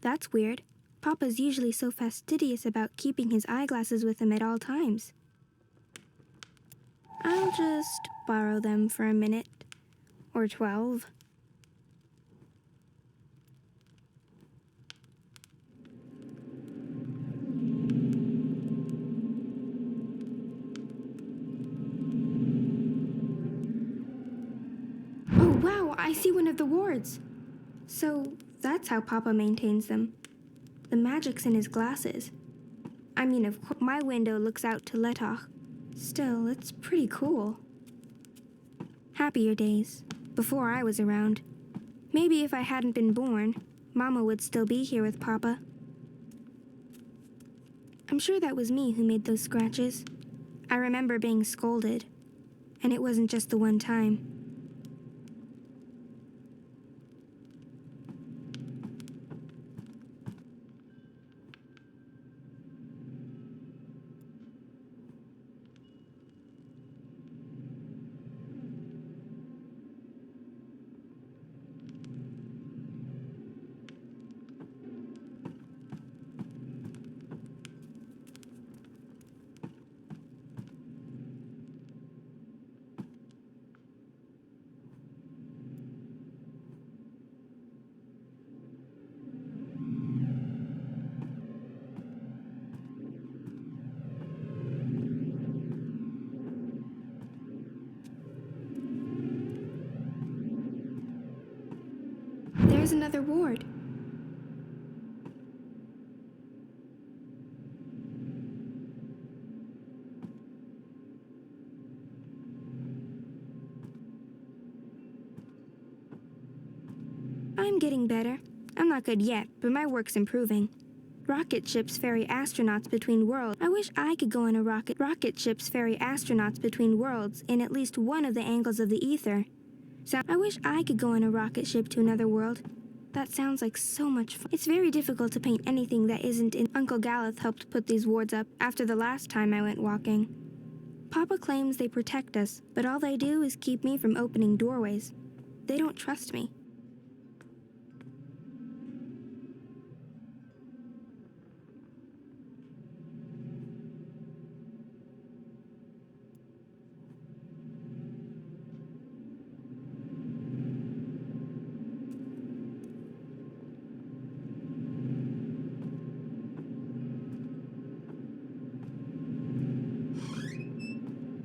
That's weird. Papa's usually so fastidious about keeping his eyeglasses with him at all times. I'll just borrow them for a minute. Or 12. Oh wow, I see one of the wards. So that's how Papa maintains them. The magic's in his glasses. I mean, of course, my window looks out to Letach. Still, it's pretty cool. Happier days, before I was around. Maybe if I hadn't been born, Mama would still be here with Papa. I'm sure that was me who made those scratches. I remember being scolded, and it wasn't just the one time. There's another ward. I'm getting better. I'm not good yet, but my work's improving. Rocket ships ferry astronauts between worlds. I wish I could go on a rocket. Rocket ships ferry astronauts between worlds in at least one of the angles of the ether. So I wish I could go on a rocket ship to another world. That sounds like so much fun. It's very difficult to paint anything that isn't in. Uncle Galeth helped put these wards up after the last time I went walking. Papa claims they protect us, but all they do is keep me from opening doorways. They don't trust me.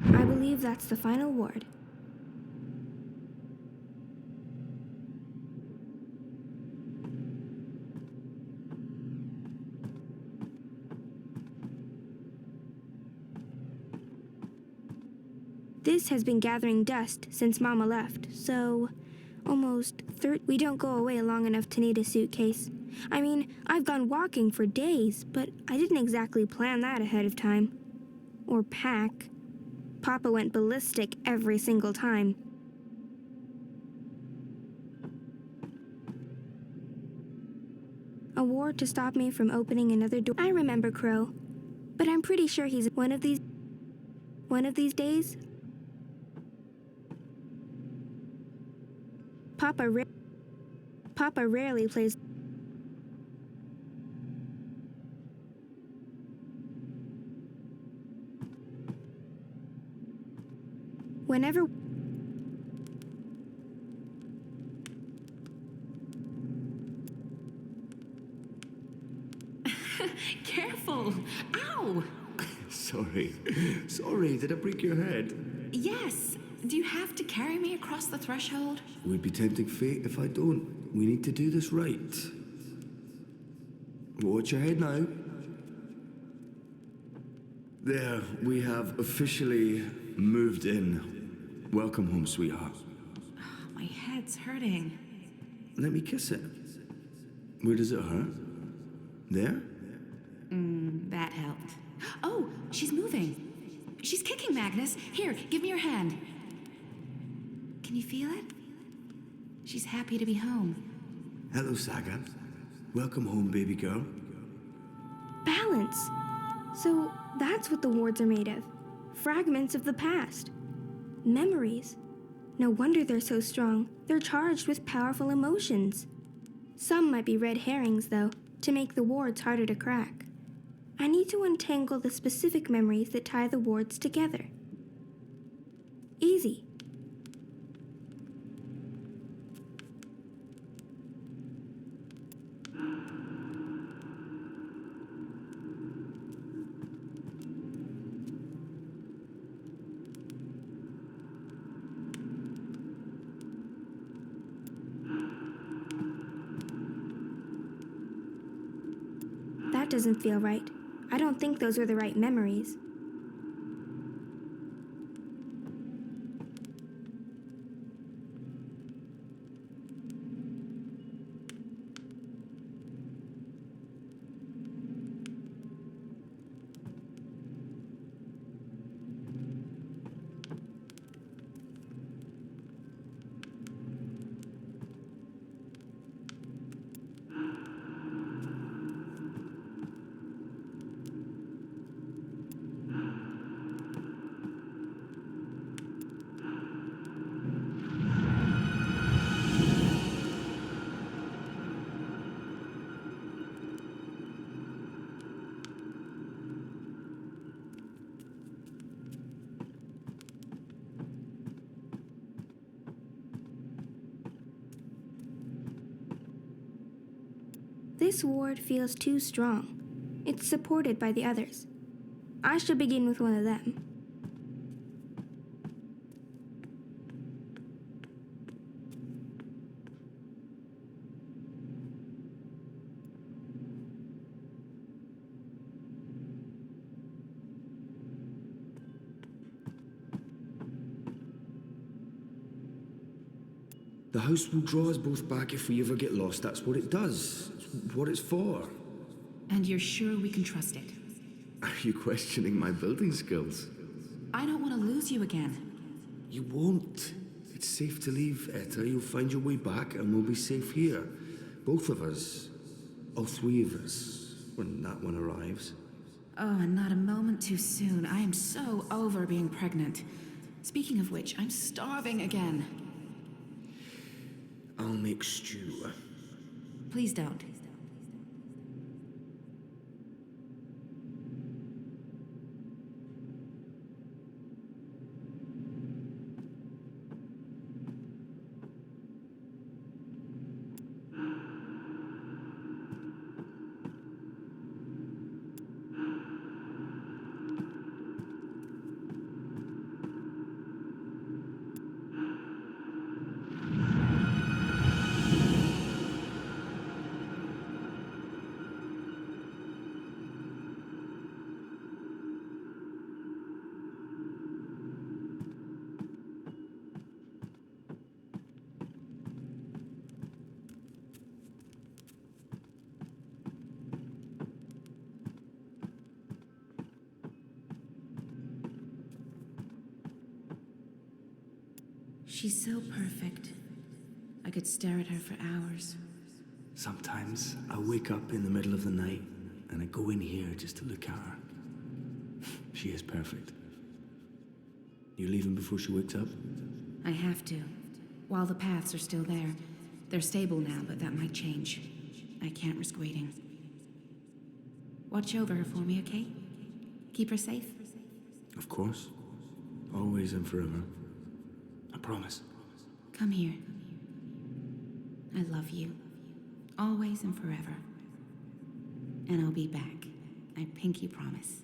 I believe that's the final ward. This has been gathering dust since Mama left, so almost 30. We don't go away long enough to need a suitcase. I mean, I've gone walking for days, but I didn't exactly plan that ahead of time. Or pack. Papa went ballistic every single time. A ward to stop me from opening another door. I remember Crow, but I'm pretty sure he's one of these days. Papa rarely plays. Whenever Careful! Ow! Sorry, did I break your head? Yes. Do you have to carry me across the threshold? It would be tempting fate if I don't. We need to do this right. Watch your head now. There, we have officially moved in. Welcome home, sweetheart. Oh, my head's hurting. Let me kiss it. Where does it hurt? There? That helped. Oh, she's moving. She's kicking, Magnus. Here, give me your hand. Can you feel it? She's happy to be home. Hello, Saga. Welcome home, baby girl. balance. So that's what the wards are made of. Fragments of the past. Memories. No wonder they're so strong. They're charged with powerful emotions. Some might be red herrings, though. to make the wards harder to crack. I need to untangle the specific memories that tie the wards together. Easy. That doesn't feel right. I don't think those are the right memories. This ward feels too strong. It's supported by the others. I should begin with one of them. The house will draw us both back if we ever get lost. That's what it does. It's what it's for. And you're sure we can trust it? Are you questioning my building skills? I don't want to lose you again. You won't. It's safe to leave, Etta. You'll find your way back and we'll be safe here. Both of us. All three of us. When that one arrives. Oh, and not a moment too soon. I am so over being pregnant. Speaking of which, I'm starving again. I'll make stew. Please don't. She's so perfect. I could stare at her for hours. Sometimes I wake up in the middle of the night and I go in here just to look at her. She is perfect. You leaving before she wakes up? I have to. While the paths are still there. They're stable now, but that might change. I can't risk waiting. Watch over her for me, okay? Keep her safe? Of course. Always and forever. I promise. Come here. I love you. Always and forever. And I'll be back. I pinky promise.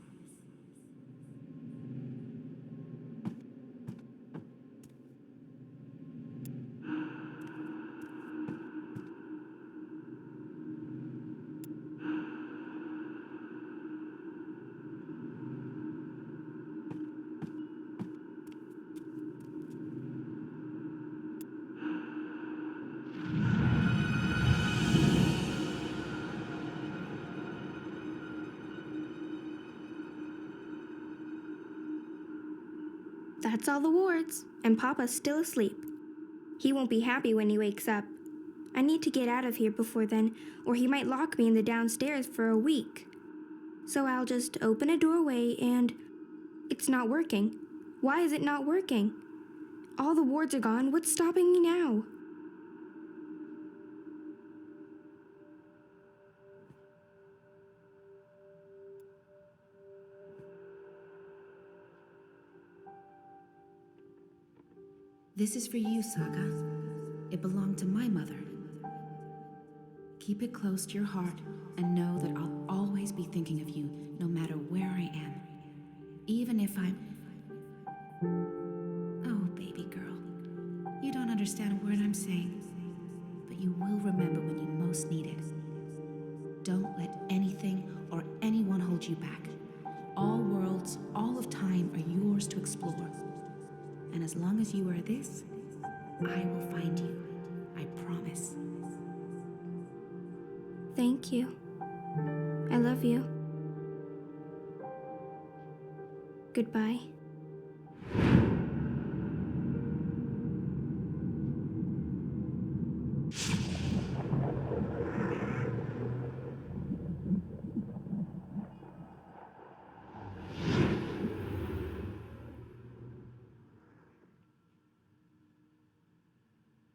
That's all the wards, and Papa's still asleep. He won't be happy when he wakes up. I need to get out of here before then, or he might lock me in the downstairs for a week. So I'll just open a doorway and... It's not working. Why is it not working? All the wards are gone. What's stopping me now? This is for you, Saga. It belonged to my mother. Keep it close to your heart and know that I'll always be thinking of you, no matter where I am. Even if I'm... Oh, baby girl. You don't understand a word I'm saying, but you will remember when you most need it. Don't let anything or anyone hold you back. All worlds, all of time are yours to explore. And as long as you are this, I will find you. I promise. Thank you. I love you. Goodbye.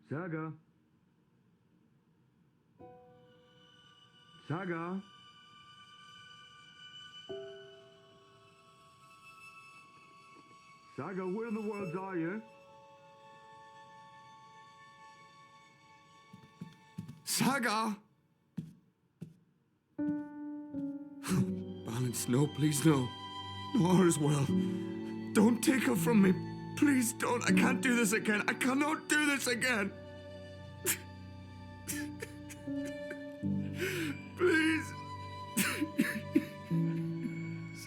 Saga? Saga? Saga, where in the world are you? Saga! Balance, no, please, no. No, all's well. Don't take her from me. Please don't. I can't do this again. I cannot do this again. Please.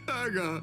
Saga.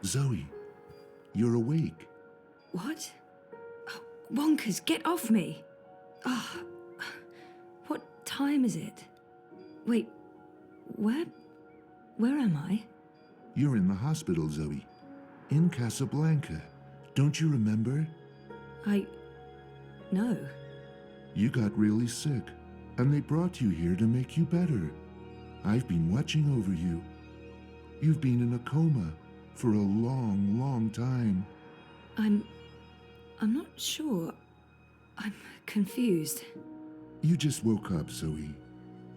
Zoe, you're awake. What? Oh, Wonkers, get off me! Oh, what time is it? Wait, where am I? You're in the hospital, Zoe. In Casablanca. Don't you remember? No. You got really sick, and they brought you here to make you better. I've been watching over you. You've been in a coma for a long, long time. I'm not sure. I'm confused. You just woke up, Zoe.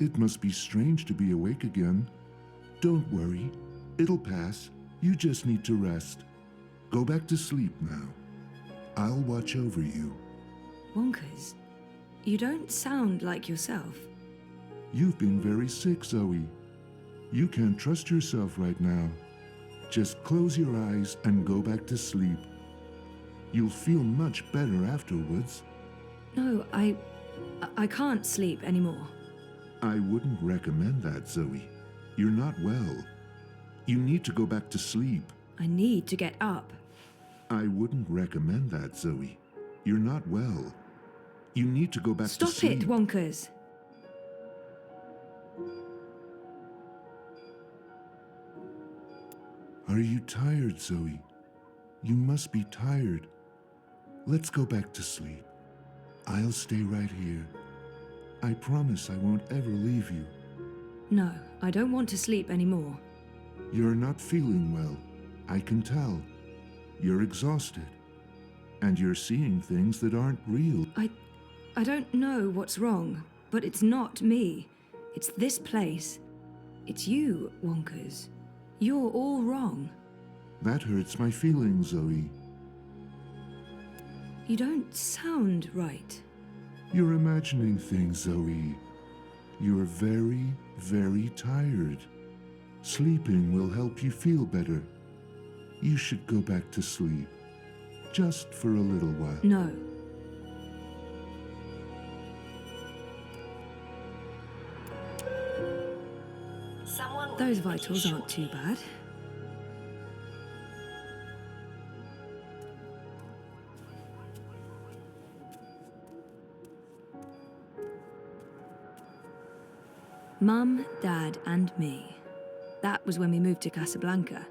It must be strange to be awake again. Don't worry. It'll pass. You just need to rest. Go back to sleep now. I'll watch over you. Wonkers, you don't sound like yourself. You've been very sick, Zoe. You can't trust yourself right now. Just close your eyes and go back to sleep. You'll feel much better afterwards. No, I can't sleep anymore. I wouldn't recommend that, Zoe. You're not well. You need to go back to sleep. I need to get up. I wouldn't recommend that, Zoe. You're not well. You need to go back to sleep. Stop it, Wonkers. Are you tired, Zoe? You must be tired. Let's go back to sleep. I'll stay right here. I promise I won't ever leave you. No, I don't want to sleep anymore. You're not feeling well. I can tell. You're exhausted. And you're seeing things that aren't real. I don't know what's wrong, but it's not me. It's this place. It's you, Wonkers. You're all wrong. That hurts my feelings, Zoe. You don't sound right. You're imagining things, Zoe. You're very, very tired. Sleeping will help you feel better. You should go back to sleep. Just for a little while. No. Those vitals aren't too bad. Mum, Dad, and me. That was when we moved to Casablanca.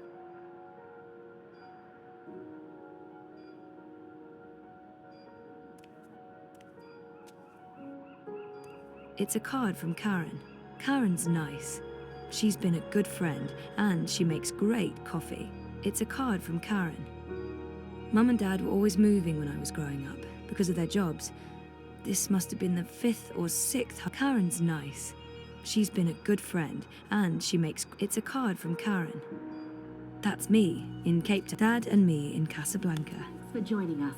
It's a card from Karen. Karen's nice. She's been a good friend, and she makes great coffee. It's a card from Karen. Mum and Dad were always moving when I was growing up, because of their jobs. This must have been the 5th or 6th. Karen's nice. She's been a good friend, and she makes... It's a card from Karen. That's me, in Cape Town. Dad and me in Casablanca. Thanks for joining us.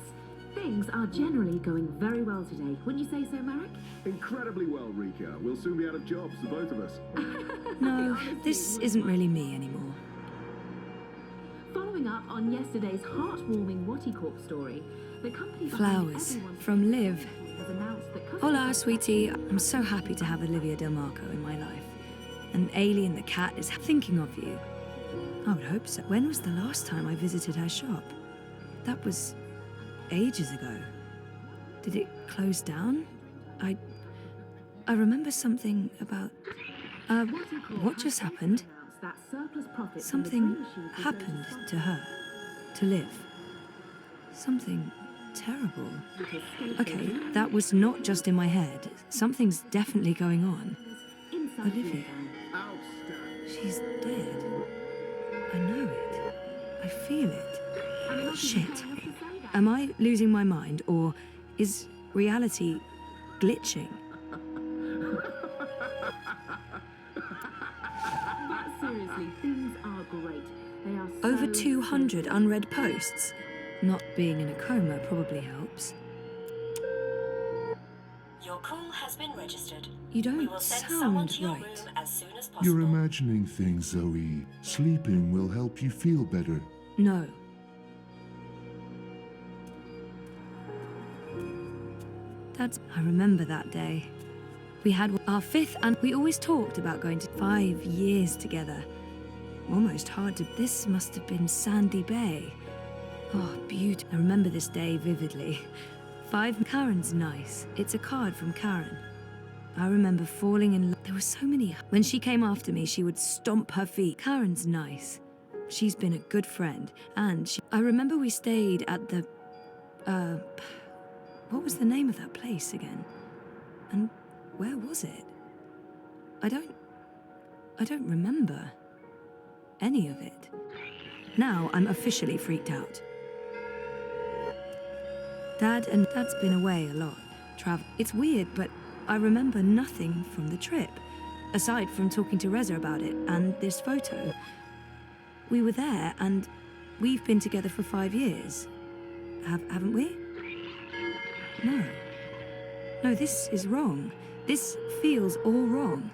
Things are generally going very well today. Wouldn't you say so, Marek? Incredibly well, Rika. We'll soon be out of jobs, the both of us. No, this isn't really me anymore. Following up on yesterday's heartwarming Wattie story, the company Flowers from Liv. has announced that Hola, sweetie. I'm so happy to have Olivia Del Marco in my life. And Alien the cat is thinking of you. I would hope so. When was the last time I visited her shop? That was ages ago. Did it close down? I remember something about... what just happened? Something happened to her. To Liv. Something terrible. Okay, that was not just in my head. Something's definitely going on. Olivia. She's dead. I know it. I feel it. Shit. Am I losing my mind, or is reality glitching? Seriously, things are great. They are Over 200 unread posts. Not being in a coma probably helps. Your call has been registered. You We don't will send someone sound to your right. room as soon as possible. You're imagining things, Zoe. Sleeping will help you feel better. No. I remember that day. We had our 5th, and we always talked about going to 5 years together. Almost hard to... This must have been Sandy Bay. Oh, beautiful. I remember this day vividly. 5... Karen's nice. It's a card from Karen. I remember falling in love. There were so many... When she came after me, she would stomp her feet. Karen's nice. She's been a good friend, and she... I remember we stayed at the... What was the name of that place again? And where was it? I don't remember any of it. Now I'm officially freaked out. Dad's been away a lot. It's weird, but I remember nothing from the trip, aside from talking to Reza about it and this photo. We were there, and we've been together for 5 years. Haven't we? No. No, this is wrong. This feels all wrong.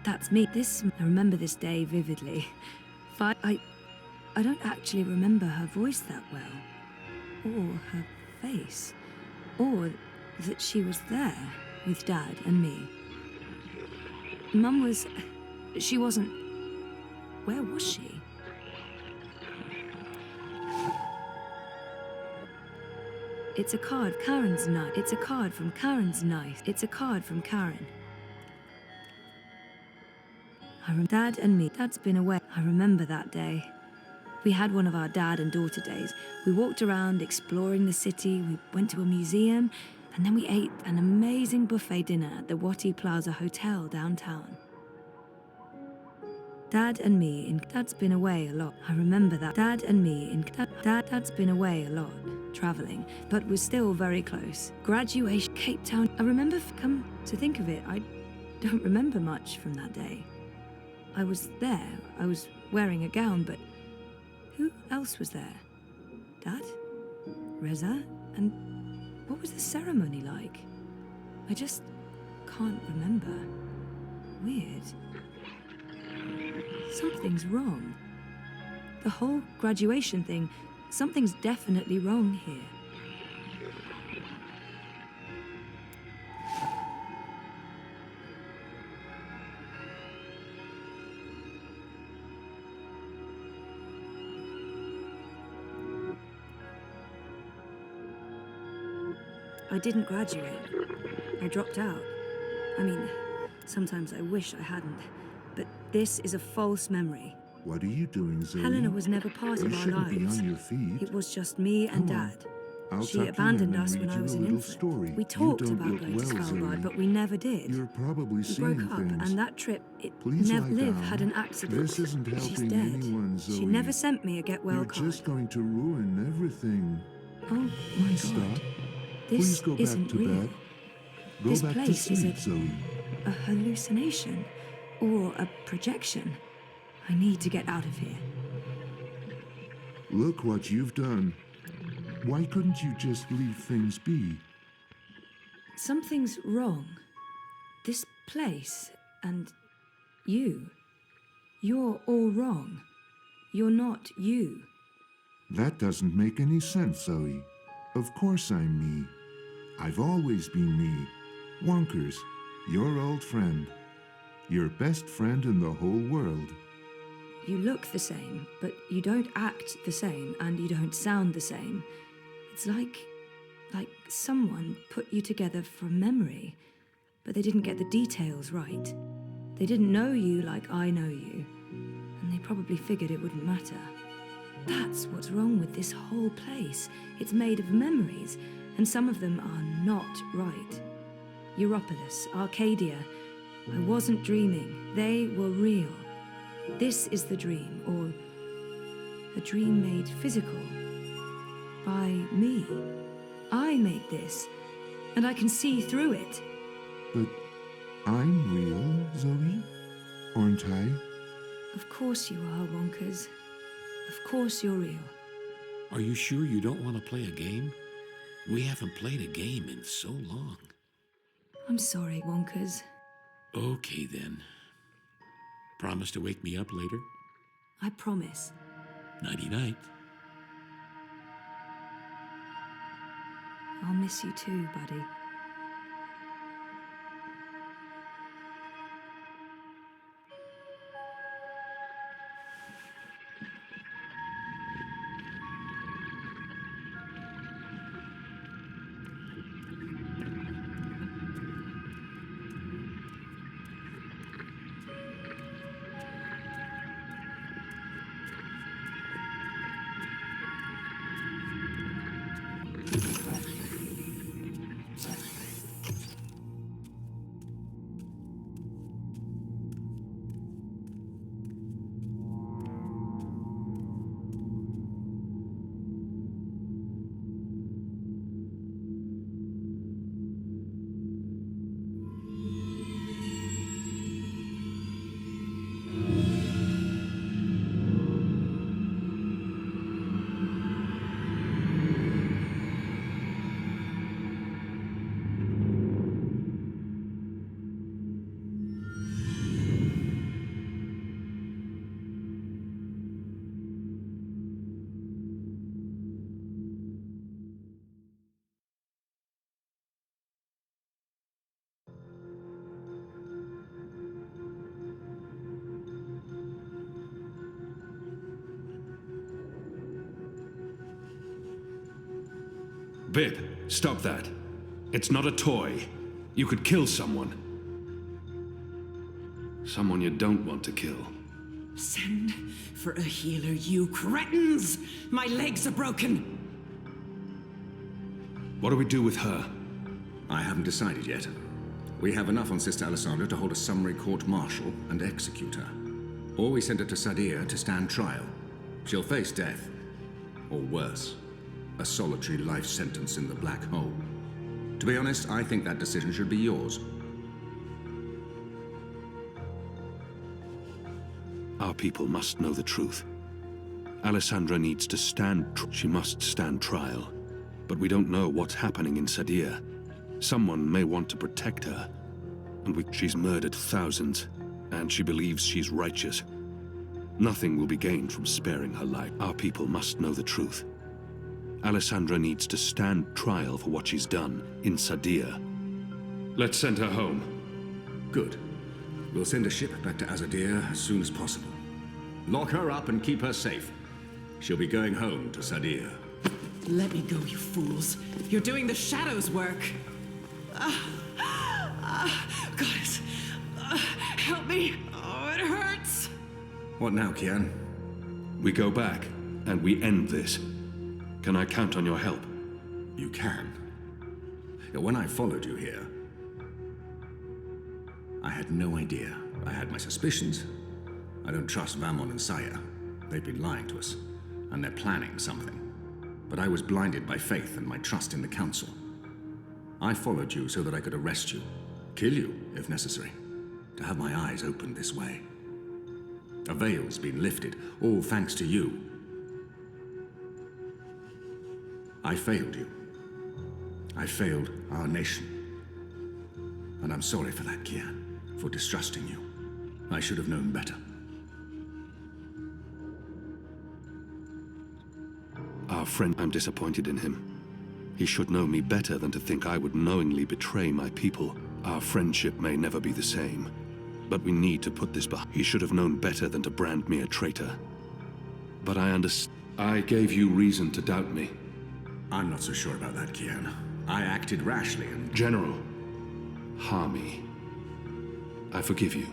That's me. I remember this day vividly. I don't actually remember her voice that well. Or her face. Or that she was there with Dad and me. Mum was... She wasn't... Where was she? It's a card. Karen's nice. It's a card from Karen's nice. It's a card from Karen. Dad and me. Dad's been away. I remember that day. We had one of our dad and daughter days. We walked around exploring the city, we went to a museum, and then we ate an amazing buffet dinner at the Watilla Plaza Hotel downtown. Dad and me in Dad's been away a lot. I remember that. Dad's been away a lot, traveling, but we're still very close. Graduation, Cape Town. I remember, come to think of it, I don't remember much from that day. I was there. I was wearing a gown, but who else was there? Dad? Reza? And what was the ceremony like? I just can't remember. Weird. Something's wrong. The whole graduation thing, something's definitely wrong here. I didn't graduate. I dropped out. I mean, sometimes I wish I hadn't. But this is a false memory. What are you doing, Zoe? Helena was never part You of our shouldn't be lives. on your feet. It was just me and Come on. Dad. I'll She tuck you abandoned in and us when read I you was a an little infant. story. We You talked don't about look going to well, Svalbard, Zoe. but we never did. You're probably We seeing broke up, things. and that trip, Please lie Liv down. had an accident. This isn't She's helping dead. anyone, Zoe. She never sent me a get well You're card. just going to ruin everything. Oh my God. Stop. This Please go back isn't to real. bed. Go This back to place is sleep, Zoe. a hallucination or a projection. I need to get out of here. Look what you've done. Why couldn't you just leave things be? Something's wrong. This place and you. You're all wrong. You're not you. That doesn't make any sense, Zoe. Of course I'm me. I've always been me. Wonkers, your old friend. Your best friend in the whole world. You look the same, but you don't act the same, and you don't sound the same. It's like someone put you together from memory, but they didn't get the details right. They didn't know you like I know you, and they probably figured it wouldn't matter. That's what's wrong with this whole place. It's made of memories, and some of them are not right. Europolis, Arcadia. I wasn't dreaming. They were real. This is the dream, or a dream made physical by me. I made this, and I can see through it. But I'm real, Zoe? Aren't I? Of course you are, Wonkers. Of course you're real. Are you sure you don't want to play a game? We haven't played a game in so long. I'm sorry, Wonkers. Okay, then. Promise to wake me up later? I promise. Nighty-night. I'll miss you too, buddy. Bib, stop that. It's not a toy. You could kill someone. Someone you don't want to kill. Send for a healer, you cretins! My legs are broken! What do we do with her? I haven't decided yet. We have enough on Sister Alessandra to hold a summary court-martial and execute her. Or we send her to Sadir to stand trial. She'll face death. Or worse, a solitary life sentence in the black hole. To be honest, I think that decision should be yours. Our people must know the truth. Alessandra needs to she must stand trial. But we don't know what's happening in Sadir. Someone may want to protect her. And she's murdered thousands, and she believes she's righteous. Nothing will be gained from sparing her life. Our people must know the truth. Alessandra needs to stand trial for what she's done in Sadir. Let's send her home. Good. We'll send a ship back to Azadir as soon as possible. Lock her up and keep her safe. She'll be going home to Sadir. Let me go, you fools. You're doing the shadows' work. Goddess, help me. Oh, it hurts. What now, Kian? We go back, and we end this. Can I count on your help? You can. When I followed you here, I had no idea. I had my suspicions. I don't trust Vamon and Saya. They've been lying to us, and they're planning something. But I was blinded by faith and my trust in the Council. I followed you so that I could arrest you, kill you, if necessary, to have my eyes opened this way. A veil's been lifted, all thanks to you. I failed you. I failed our nation. And I'm sorry for that, Kian, for distrusting you. I should have known better. Our friend, I'm disappointed in him. He should know me better than to think I would knowingly betray my people. Our friendship may never be the same, but we need to put this behind. He should have known better than to brand me a traitor. But I understand. I gave you reason to doubt me. I'm not so sure about that, Kian. I acted rashly and... General, Harmy, I forgive you.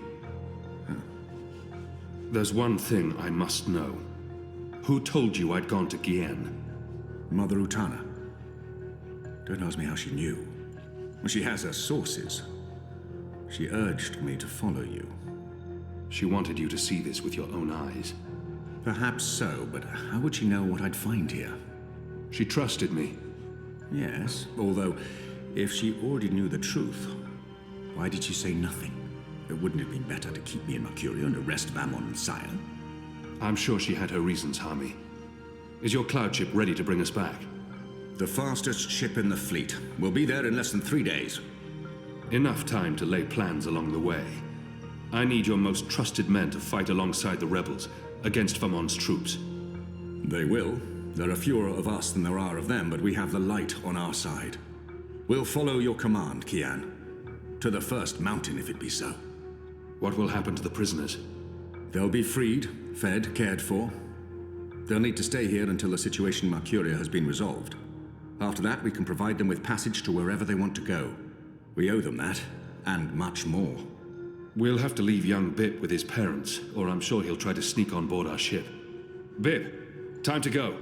Huh. There's one thing I must know. Who told you I'd gone to Gien? Mother Utana. Don't ask me how she knew. She has her sources. She urged me to follow you. She wanted you to see this with your own eyes. Perhaps so, but how would she know what I'd find here? She trusted me. Yes, although, if she already knew the truth, why did she say nothing? Wouldn't it be better to keep me in Mercurio and arrest Vamon and Saya? I'm sure she had her reasons, Harmy. Is your cloud ship ready to bring us back? The fastest ship in the fleet. We'll be there in less than 3 days. Enough time to lay plans along the way. I need your most trusted men to fight alongside the rebels against Vamon's troops. They will. There are fewer of us than there are of them, but we have the light on our side. We'll follow your command, Kian. To the first mountain, if it be so. What will happen to the prisoners? They'll be freed, fed, cared for. They'll need to stay here until the situation in Mercuria has been resolved. After that, we can provide them with passage to wherever they want to go. We owe them that, and much more. We'll have to leave young Bip with his parents, or I'm sure he'll try to sneak on board our ship. Bip, time to go.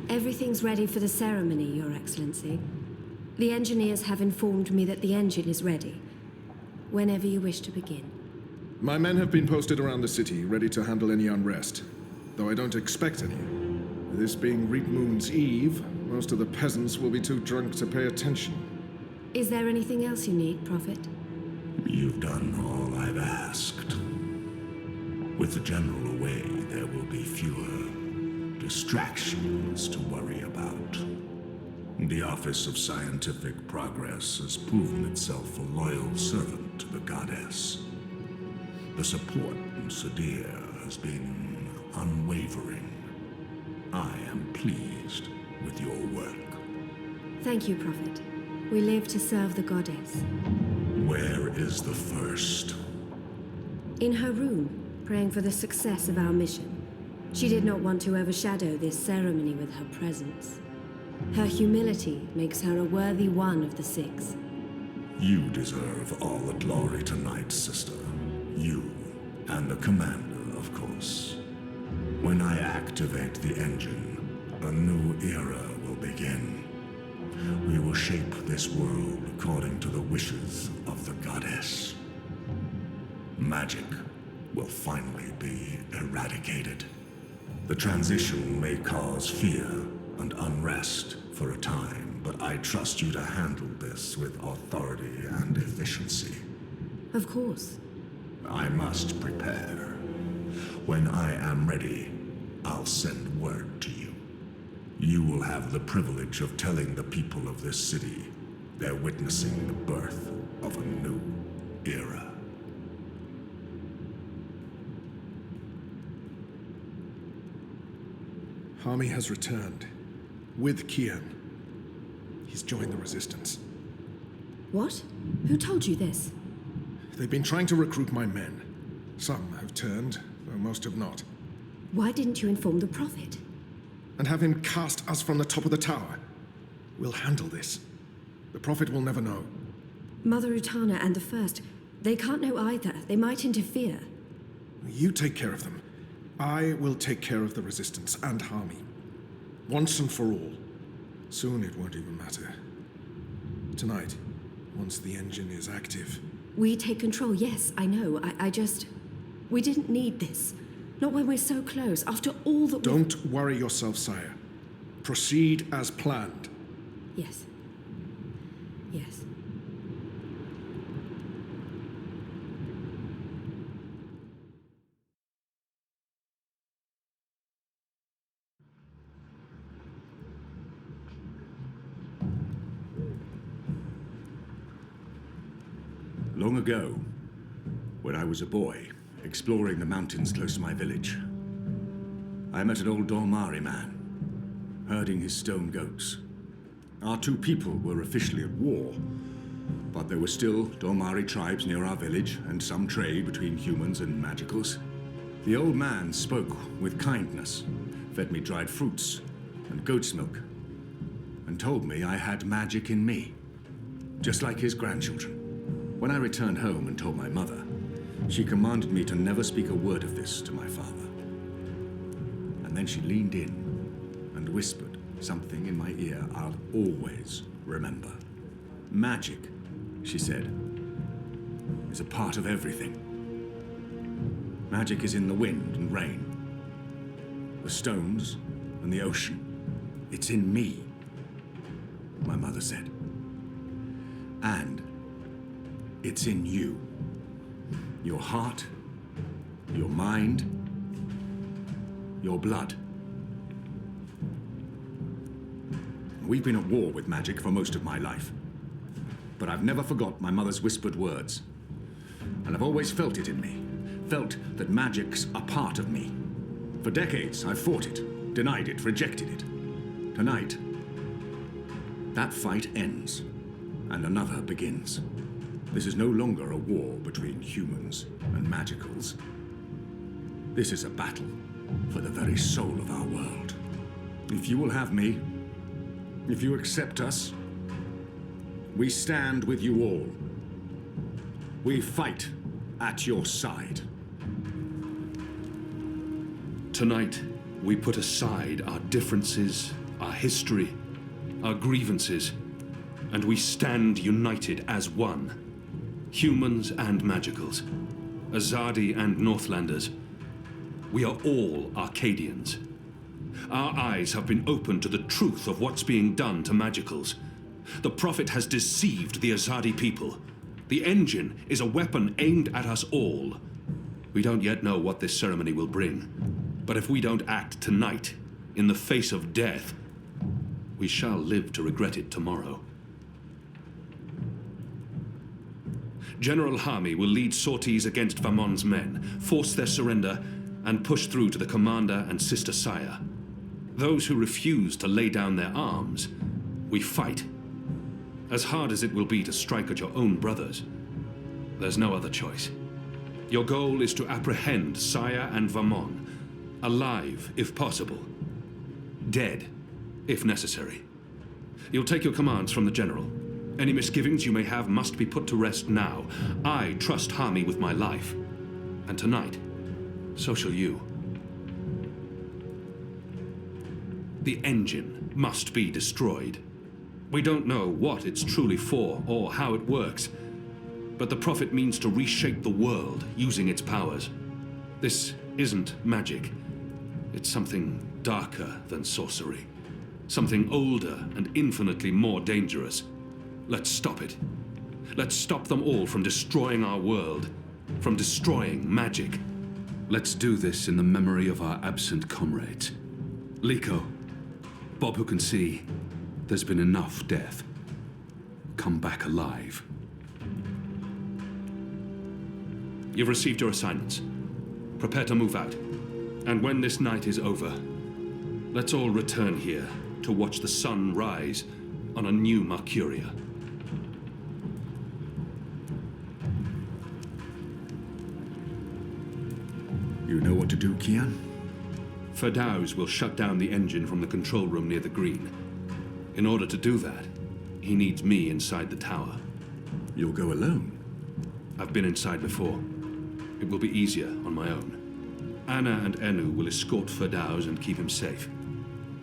Everything's ready for the ceremony, Your Excellency. The engineers have informed me that the engine is ready. Whenever you wish to begin. My men have been posted around the city, ready to handle any unrest. Though I don't expect any. This being Reap Moon's Eve, most of the peasants will be too drunk to pay attention. Is there anything else you need, Prophet? You've done all I've asked. With the General away, there will be fewer distractions to worry about. The Office of Scientific Progress has proven itself a loyal servant to the goddess. The support in Sadir has been unwavering. I am pleased with your work. Thank you, Prophet. We live to serve the goddess. Where is the first? In her room. praying for the success of our mission. She did not want to overshadow this ceremony with her presence. Her humility makes her a worthy one of the six. You deserve all the glory tonight, sister. You, and the commander, of course. When I activate the engine, a new era will begin. We will shape this world according to the wishes of the goddess. Magic will finally be eradicated. The transition may cause fear and unrest for a time, but I trust you to handle this with authority and efficiency. Of course. I must prepare. When I am ready, I'll send word to you. You will have the privilege of telling the people of this city they're witnessing the birth of a new era. Harmy has returned. With Kian. He's joined the Resistance. What? Who told you this? They've been trying to recruit my men. Some have turned, though most have not. Why didn't you inform the Prophet? And have him cast us from the top of the tower. We'll handle this. The Prophet will never know. Mother Utana and the First, they can't know either. They might interfere. You take care of them. I will take care of the Resistance and Harmy. Once and for all. Soon it won't even matter. Tonight, once the engine is active. We take control, yes, I know. I just... We didn't need this. Not when we're so close, after all that Don't worry yourself, sire. Proceed as planned. Yes. Yes. Long ago, when I was a boy, exploring the mountains close to my village, I met an old Dormari man, herding his stone goats. Our two people were officially at war, but there were still Dormari tribes near our village and some trade between humans and magicals. The old man spoke with kindness, fed me dried fruits and goat's milk, and told me I had magic in me, just like his grandchildren. When I returned home and told my mother, she commanded me to never speak a word of this to my father. And then she leaned in and whispered something in my ear I'll always remember. Magic, she said, is a part of everything. Magic is in the wind and rain, the stones and the ocean. It's in me, my mother said. And it's in you. Your heart, your mind, your blood. We've been at war with magic for most of my life. But I've never forgot my mother's whispered words. And I've always felt it in me. Felt that magic's a part of me. For decades, I've fought it, denied it, rejected it. Tonight, that fight ends, and another begins. This is no longer a war between humans and magicals. This is a battle for the very soul of our world. If you will have me, if you accept us, we stand with you all. We fight at your side. Tonight, we put aside our differences, our history, our grievances, and we stand united as one. Humans and magicals, Azadi and Northlanders. We are all Arcadians. Our eyes have been opened to the truth of what's being done to magicals. The Prophet has deceived the Azadi people. The engine is a weapon aimed at us all. We don't yet know what this ceremony will bring, but if we don't act tonight, in the face of death, we shall live to regret it tomorrow. General Harmy will lead sorties against Vamon's men, force their surrender, and push through to the commander and Sister Sire. Those who refuse to lay down their arms, we fight. As hard as it will be to strike at your own brothers, there's no other choice. Your goal is to apprehend Saya and Vamon, alive if possible, dead if necessary. You'll take your commands from the General. Any misgivings you may have must be put to rest now. I trust Hami with my life. And tonight, so shall you. The engine must be destroyed. We don't know what it's truly for or how it works, but the Prophet means to reshape the world using its powers. This isn't magic. It's something darker than sorcery. Something older and infinitely more dangerous. Let's stop it. Let's stop them all from destroying our world, from destroying magic. Let's do this in the memory of our absent comrades. Liko, Bob who can see, there's been enough death. Come back alive. You've received your assignments. Prepare to move out. And when this night is over, let's all return here to watch the sun rise on a new Mercuria. You know what to do, Kian? Firdaus will shut down the engine from the control room near the green. In order to do that, he needs me inside the tower. You'll go alone? I've been inside before. It will be easier on my own. Anna and Enu will escort Firdaus and keep him safe.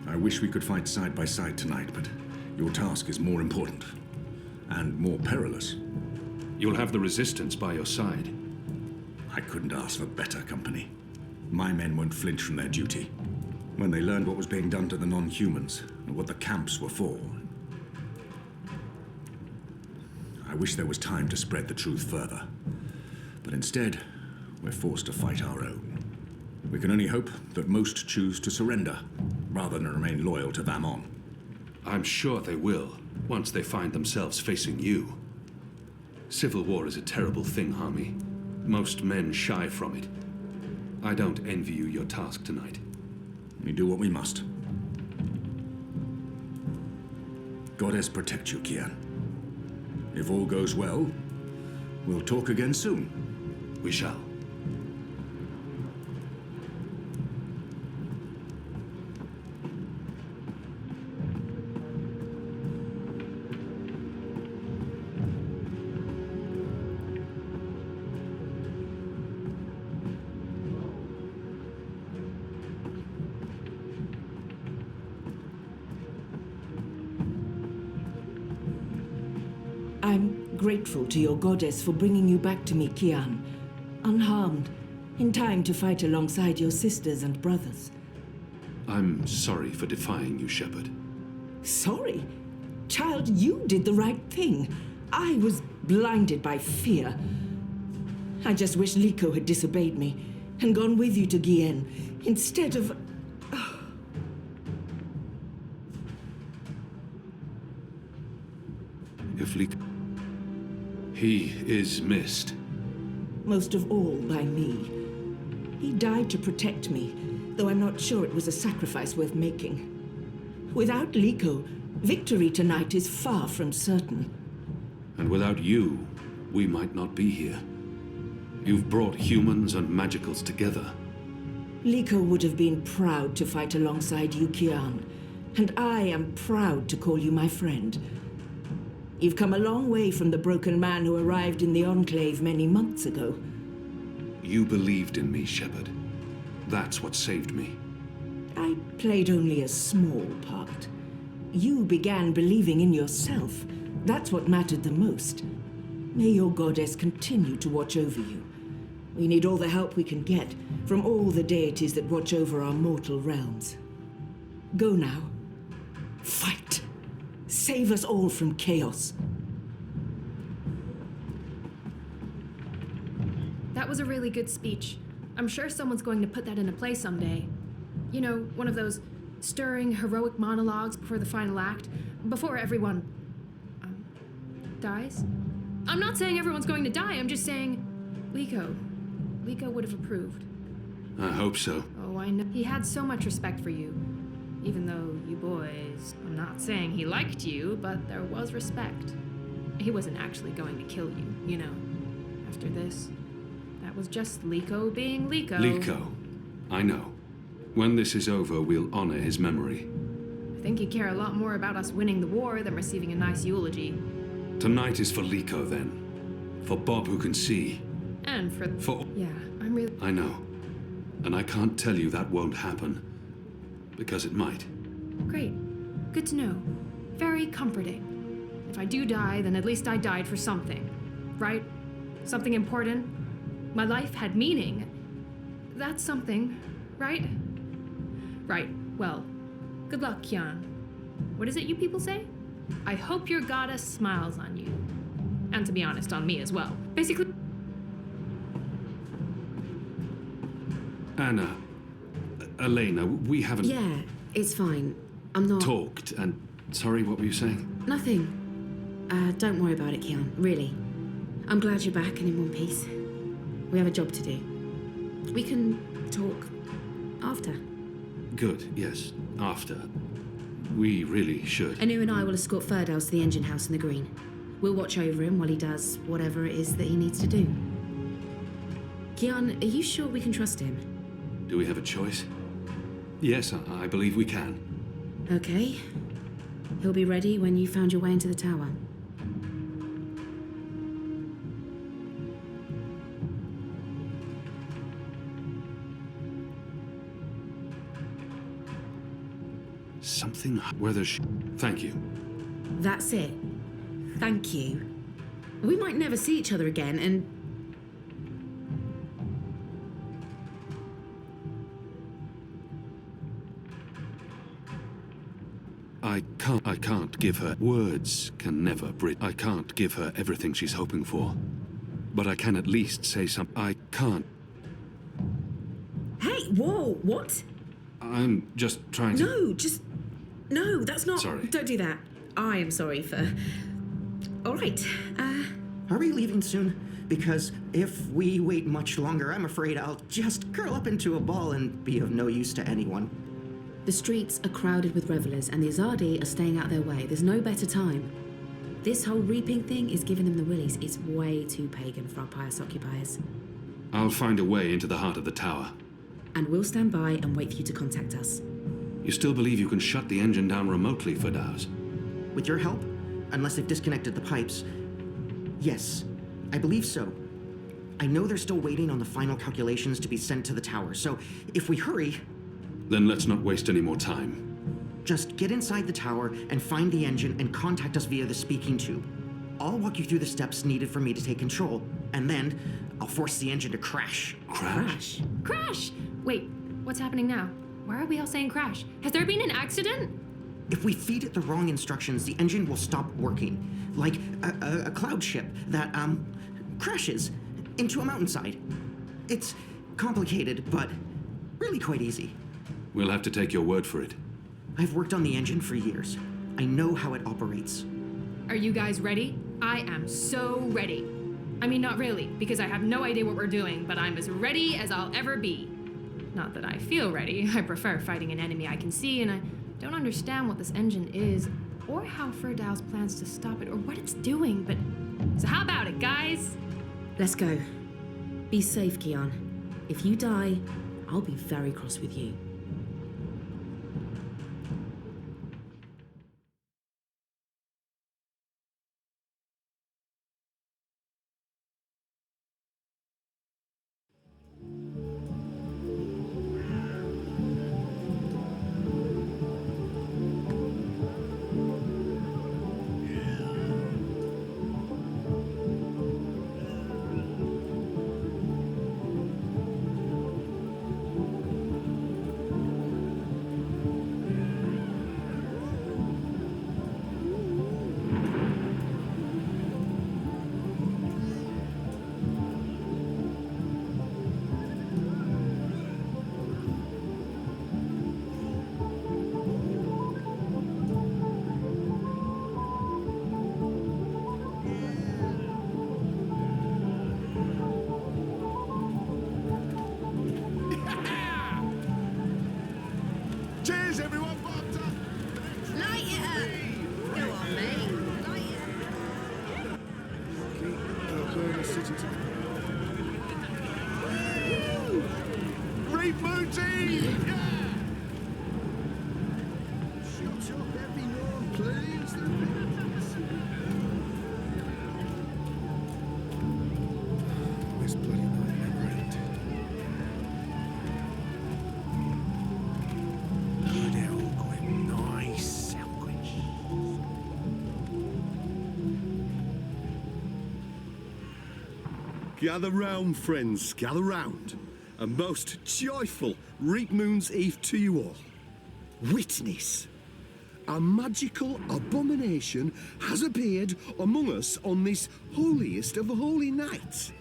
I wish we could fight side by side tonight, but your task is more important. And more perilous. You'll have the Resistance by your side. I couldn't ask for better company. My men won't flinch from their duty. When they learned what was being done to the non-humans, and what the camps were for. I wish there was time to spread the truth further. But instead, we're forced to fight our own. We can only hope that most choose to surrender, rather than remain loyal to Vamon. I'm sure they will, once they find themselves facing you. Civil war is a terrible thing, Hami. Most men shy from it. I don't envy you your task tonight. We do what we must. Goddess protect you, Kian. If all goes well, we'll talk again soon. We shall. I'm grateful to your goddess for bringing you back to me, Kian. Unharmed, in time to fight alongside your sisters and brothers. I'm sorry for defying you, Shepard. Sorry? Child, you did the right thing. I was blinded by fear. I just wish Liko had disobeyed me and gone with you to Gien instead of... If Liko... He is missed. Most of all by me. He died to protect me, though I'm not sure it was a sacrifice worth making. Without Liko, victory tonight is far from certain. And without you, we might not be here. You've brought humans and magicals together. Liko would have been proud to fight alongside you, Kian, and I am proud to call you my friend. You've come a long way from the broken man who arrived in the Enclave many months ago. You believed in me, Shepard. That's what saved me. I played only a small part. You began believing in yourself. That's what mattered the most. May your goddess continue to watch over you. We need all the help we can get from all the deities that watch over our mortal realms. Go now. Fight. Save us all from chaos. That was a really good speech. I'm sure someone's going to put that into play someday. You know, one of those stirring, heroic monologues before the final act, before everyone... dies? I'm not saying everyone's going to die, I'm just saying... Liko would have approved. I hope so. Oh, I know. He had so much respect for you. Even though you boys... I'm not saying he liked you, but there was respect. He wasn't actually going to kill you, you know. After this, that That was just Liko being Liko. Liko. I know. When this is over, we'll honor his memory. I think he'd care a lot more about us winning the war than receiving a nice eulogy. Tonight is for Liko, then. For Bob, who can see. And for... Yeah, I'm really... I know. And I can't tell you that won't happen. Because it might. Great. Good to know. Very comforting. If I do die, then at least I died for something. Right? Something important. My life had meaning. That's something, right? Right. Well, good luck, Kian. What is it you people say? I hope your goddess smiles on you. And to be honest, on me as well. Basically... Anna, Elena, we haven't... Yeah, it's fine. I'm not... Talked, and... Sorry, what were you saying? Nothing. Don't worry about it, Kian. Really. I'm glad you're back and in one piece. We have a job to do. We can talk after. Good, yes. After. We really should. Anu and I will escort Ferdows to the engine house in the green. We'll watch over him while he does whatever it is that he needs to do. Kian, are you sure we can trust him? Do we have a choice? Yes, I believe we can. Okay. He'll be ready when you found your way into the tower. Something... Whether she... Thank you. That's it. Thank you. We might never see each other again, and... I can't give her... Words can never bridge... I can't give her everything she's hoping for. But I can at least say something. I can't... Hey, whoa, what? I'm just trying to... No, just... No, that's not... Sorry. Don't do that. I am sorry for... All right, Are we leaving soon? Because if we wait much longer, I'm afraid I'll just curl up into a ball and be of no use to anyone. The streets are crowded with revelers, and the Azadi are staying out their way. There's no better time. This whole reaping thing is giving them the willies. It's way too pagan for our pious occupiers. I'll find a way into the heart of the tower. And we'll stand by and wait for you to contact us. You still believe you can shut the engine down remotely, Ferdows? With your help? Unless they've disconnected the pipes. Yes, I believe so. I know they're still waiting on the final calculations to be sent to the tower, so if we hurry... Then let's not waste any more time. Just get inside the tower and find the engine and contact us via the speaking tube. I'll walk you through the steps needed for me to take control, and then I'll force the engine to crash. Crash? Crash! Wait, what's happening now? Why are we all saying crash? Has there been an accident? If we feed it the wrong instructions, the engine will stop working. Like a cloud ship that, crashes into a mountainside. It's complicated, but really quite easy. We'll have to take your word for it. I've worked on the engine for years. I know how it operates. Are you guys ready? I am so ready. I mean, not really, because I have no idea what we're doing, but I'm as ready as I'll ever be. Not that I feel ready. I prefer fighting an enemy I can see, and I don't understand what this engine is, or how Ferdows plans to stop it, or what it's doing, but... So how about it, guys? Let's go. Be safe, Kian. If you die, I'll be very cross with you. Cheers, everyone! Light it up! Go on, mate. Light it up. Reap Moon's Eve! Yeah! Shut up, everyone, please. This bloody night never end. Good Elgwin, nice Elgwin. Gather round, friends, gather round. A most joyful Reap Moon's Eve to you all. Witness. A magical abomination has appeared among us on this holiest of holy nights.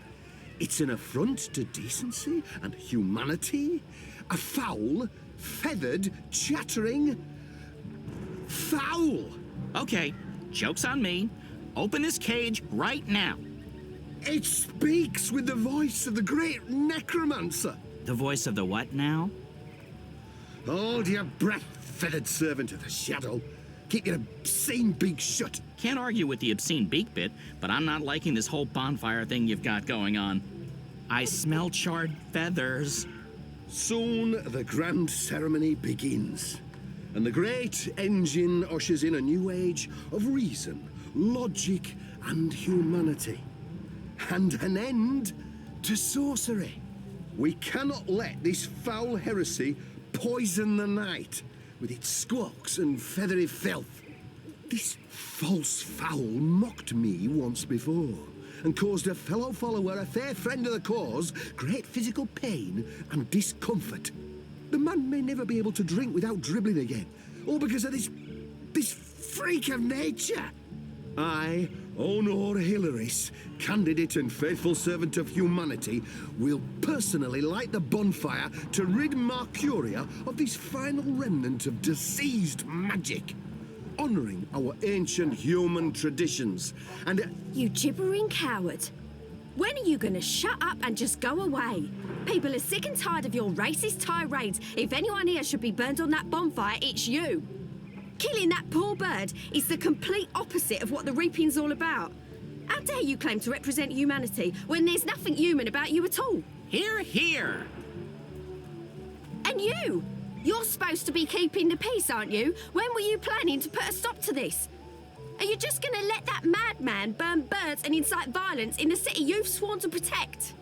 It's an affront to decency and humanity. A foul, feathered, chattering... foul! Okay, joke's on me. Open this cage right now. It speaks with the voice of the great necromancer. The voice of the what now? Hold your breath, feathered servant of the shadow. Keep your obscene beak shut. Can't argue with the obscene beak bit, but I'm not liking this whole bonfire thing you've got going on. I smell charred feathers. Soon the grand ceremony begins, and the great engine ushers in a new age of reason, logic, and humanity. And an end to sorcery. We cannot let this foul heresy poison the night with its squawks and feathery filth. This false fowl mocked me once before and caused a fellow follower, a fair friend of the cause, great physical pain and discomfort. The man may never be able to drink without dribbling again, all because of this freak of nature. I, Honor Hilaris, candidate and faithful servant of humanity, will personally light the bonfire to rid Mercuria of this final remnant of diseased magic, honoring our ancient human traditions, and... You gibbering coward. When are you gonna shut up and just go away? People are sick and tired of your racist tirades. If anyone here should be burned on that bonfire, it's you. Killing that poor bird is the complete opposite of what the reaping's all about. How dare you claim to represent humanity when there's nothing human about you at all? Hear, hear! And you! You're supposed to be keeping the peace, aren't you? When were you planning to put a stop to this? Are you just gonna let that madman burn birds and incite violence in the city you've sworn to protect?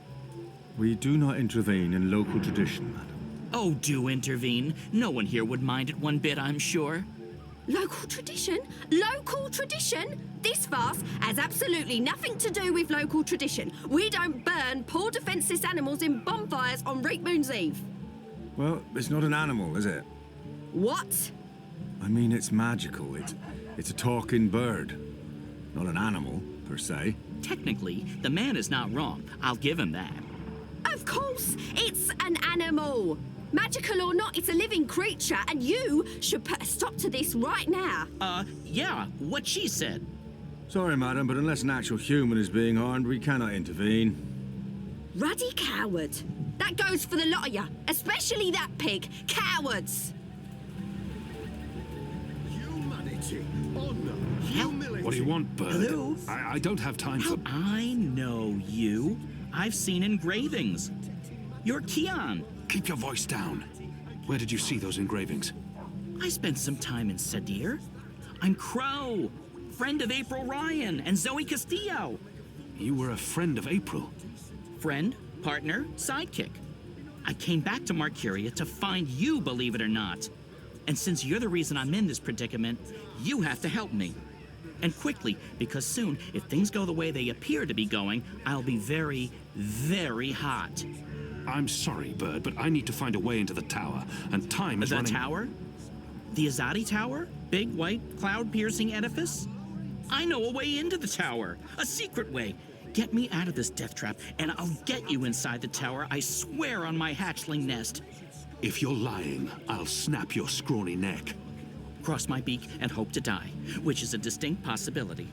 We do not intervene in local tradition, madam. Oh, do intervene. No one here would mind it one bit, I'm sure. Local tradition? Local tradition? This farce has absolutely nothing to do with local tradition. We don't burn poor defenseless animals in bonfires on Reap Moon's Eve. Well, it's not an animal, is it? What? I mean, it's magical. It's a talking bird. Not an animal, per se. Technically, the man is not wrong. I'll give him that. Of course, it's an animal. Magical or not, it's a living creature, and you should put a stop to this right now. Yeah, what she said. Sorry, madam, but unless an actual human is being harmed, we cannot intervene. Ruddy coward. That goes for the lot of you, especially that pig. Cowards! Humanity, honor, humility. What do you want, bird? Hello? I don't have time for... I know you. I've seen engravings. You're Keon. Keep your voice down. Where did you see those engravings? I spent some time in Sadir. I'm Crow, friend of April Ryan and Zoe Castillo. You were a friend of April? Friend, partner, sidekick. I came back to Mercuria to find you, believe it or not. And since you're the reason I'm in this predicament, you have to help me. And quickly, because soon, if things go the way they appear to be going, I'll be very, very hot. I'm sorry, Bird, but I need to find a way into the tower, and time is running... The tower? The Azadi Tower? Big, white, cloud-piercing edifice? I know a way into the tower. A secret way. Get me out of this death trap, and I'll get you inside the tower, I swear on my hatchling nest. If you're lying, I'll snap your scrawny neck. Cross my beak and hope to die, which is a distinct possibility.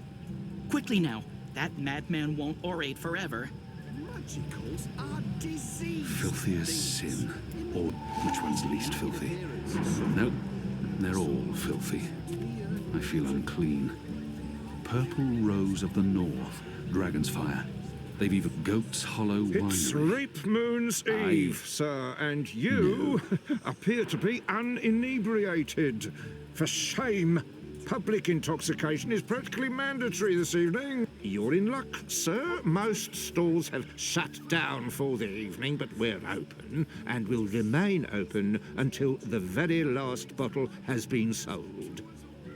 Quickly now, that madman won't orate forever. Magicals are disease. Filthy as sin. Or which one's least filthy? Nope, they're all filthy. I feel unclean. Purple rose of the north, dragon's fire. They've even Goat's Hollow Winery. It's Reap Moon's Eve, sir, and you appear to be uninebriated. For shame. Public intoxication is practically mandatory this evening. You're in luck, sir. Most stalls have shut down for the evening, but we're open and will remain open until the very last bottle has been sold.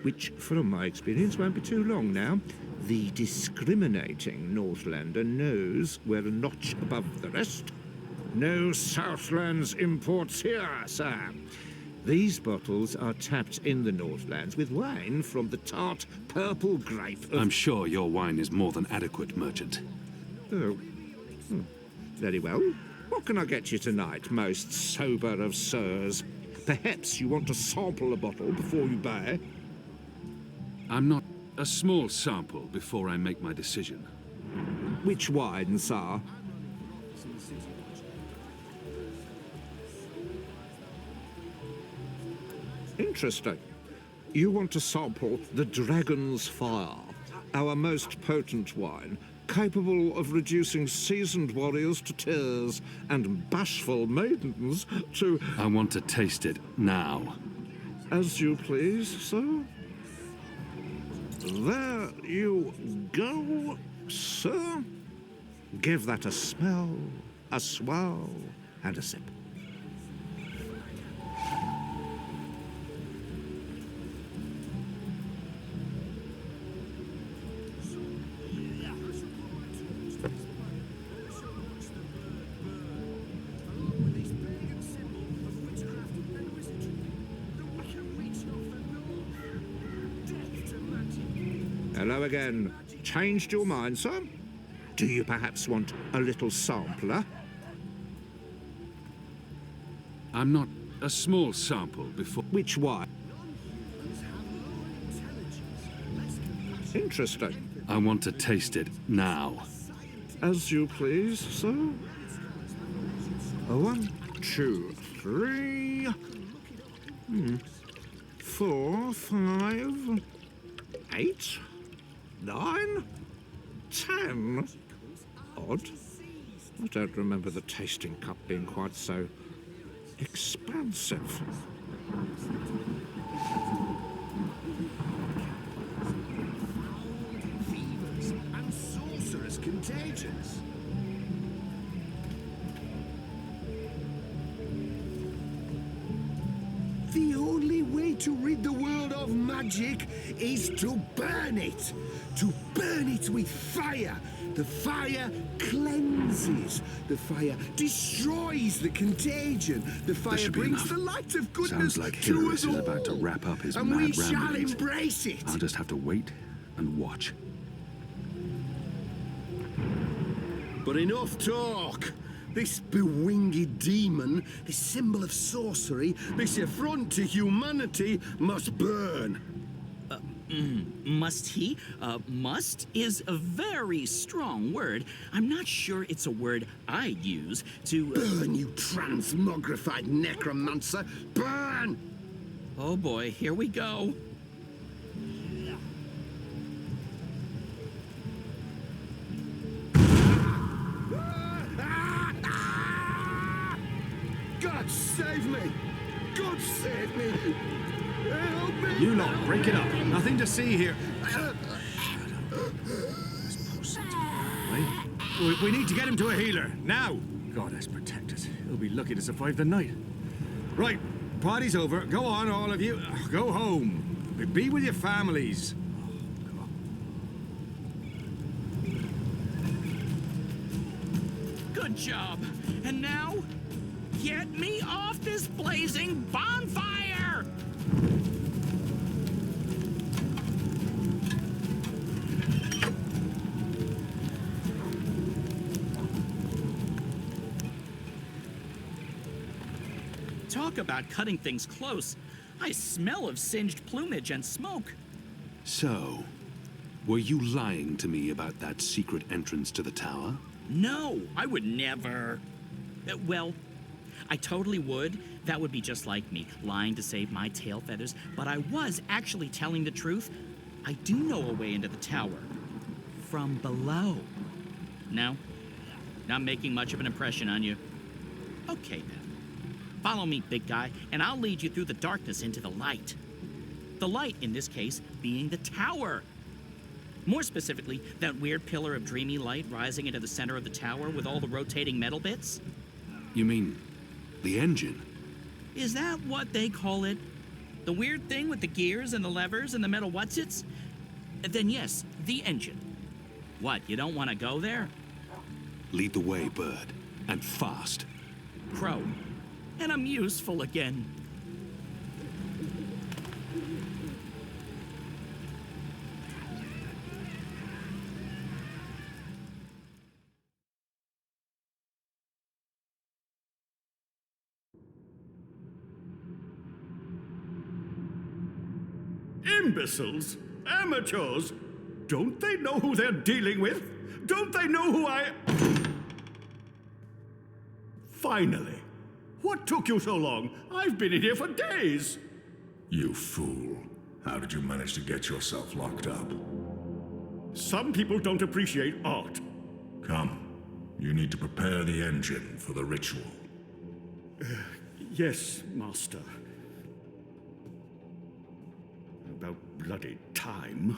Which, from my experience, won't be too long now. The discriminating Northlander knows we're a notch above the rest. No Southlands imports here, sir. These bottles are tapped in the Northlands with wine from the tart purple grape of... I'm sure your wine is more than adequate, merchant. Oh. Very well. What can I get you tonight, most sober of sirs? Perhaps you want to sample a bottle before you buy? I'm not a small sample before I make my decision. Which wine, sir? Interesting. You want to sample the Dragon's Fire, our most potent wine, capable of reducing seasoned warriors to tears and bashful maidens to... I want to taste it now. As you please, sir. There you go, sir. Give that a smell, a swirl, and a sip. Hello again. Changed your mind, sir? Do you perhaps want a little sampler? I'm not a small sample before... Which wine? Interesting. I want to taste it now. As you please, sir. 1, 2, 3... 4, 5... 8... 9, 10. Odd. I don't remember the tasting cup being quite so expansive. Fevers and sorcerers contagious. The only way to rid the world of magic is to burn it. To burn it with fire. The fire cleanses. The fire destroys the contagion. The fire brings the light of goodness Sounds like to Hyrule us all. is about to wrap up his and mad we shall ramblings. embrace it. I'll just have to wait and watch. But enough talk. This bewinged demon, this symbol of sorcery, this affront to humanity, must burn. Must he? Must is a very strong word. I'm not sure it's a word I'd use to... Burn, you transmogrified necromancer! Burn! Oh boy, here we go. God save me! God save me! Help me! You lot, break it up. Nothing to see here. We need to get him to a healer, now! Goddess protect us. He'll be lucky to survive the night. Right, party's over. Go on, all of you. Go home. Be with your families. Good job. And now, get me off this blazing bonfire! Talk about cutting things close. I smell of singed plumage and smoke. So, were you lying to me about that secret entrance to the tower? No, I would never. Well, I totally would. That would be just like me, lying to save my tail feathers. But I was actually telling the truth. I do know a way into the tower. From below. Now, Not making much of an impression on you. Okay, then. Follow me, big guy, and I'll lead you through the darkness into the light. The light, in this case, being the tower. More specifically, that weird pillar of dreamy light rising into the center of the tower with all the rotating metal bits. You mean the engine? Is that what they call it? The weird thing with the gears and the levers and the metal whatsits? Then yes, the engine. What, you don't want to go there? Lead the way, Bird. And fast. Crow. And I'm useful again. Imbeciles? Amateurs? Don't they know who they're dealing with? Don't they know who I... Finally. What took you so long? I've been in here for days. You fool. How did you manage to get yourself locked up? Some people don't appreciate art. Come. You need to prepare the engine for the ritual. Yes, Master. About bloody time.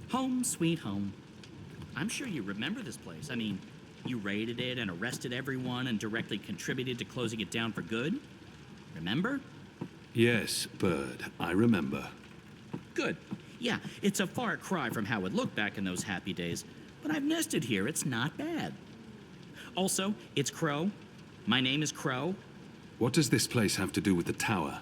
Home sweet home. I'm sure you remember this place. I mean, you raided it and arrested everyone and directly contributed to closing it down for good. Remember? Yes, Bird, I remember. Good. Yeah, it's a far cry from how it looked back in those happy days, but I've nested here. It's not bad. Also, it's Crow. My name is Crow. What does this place have to do with the tower?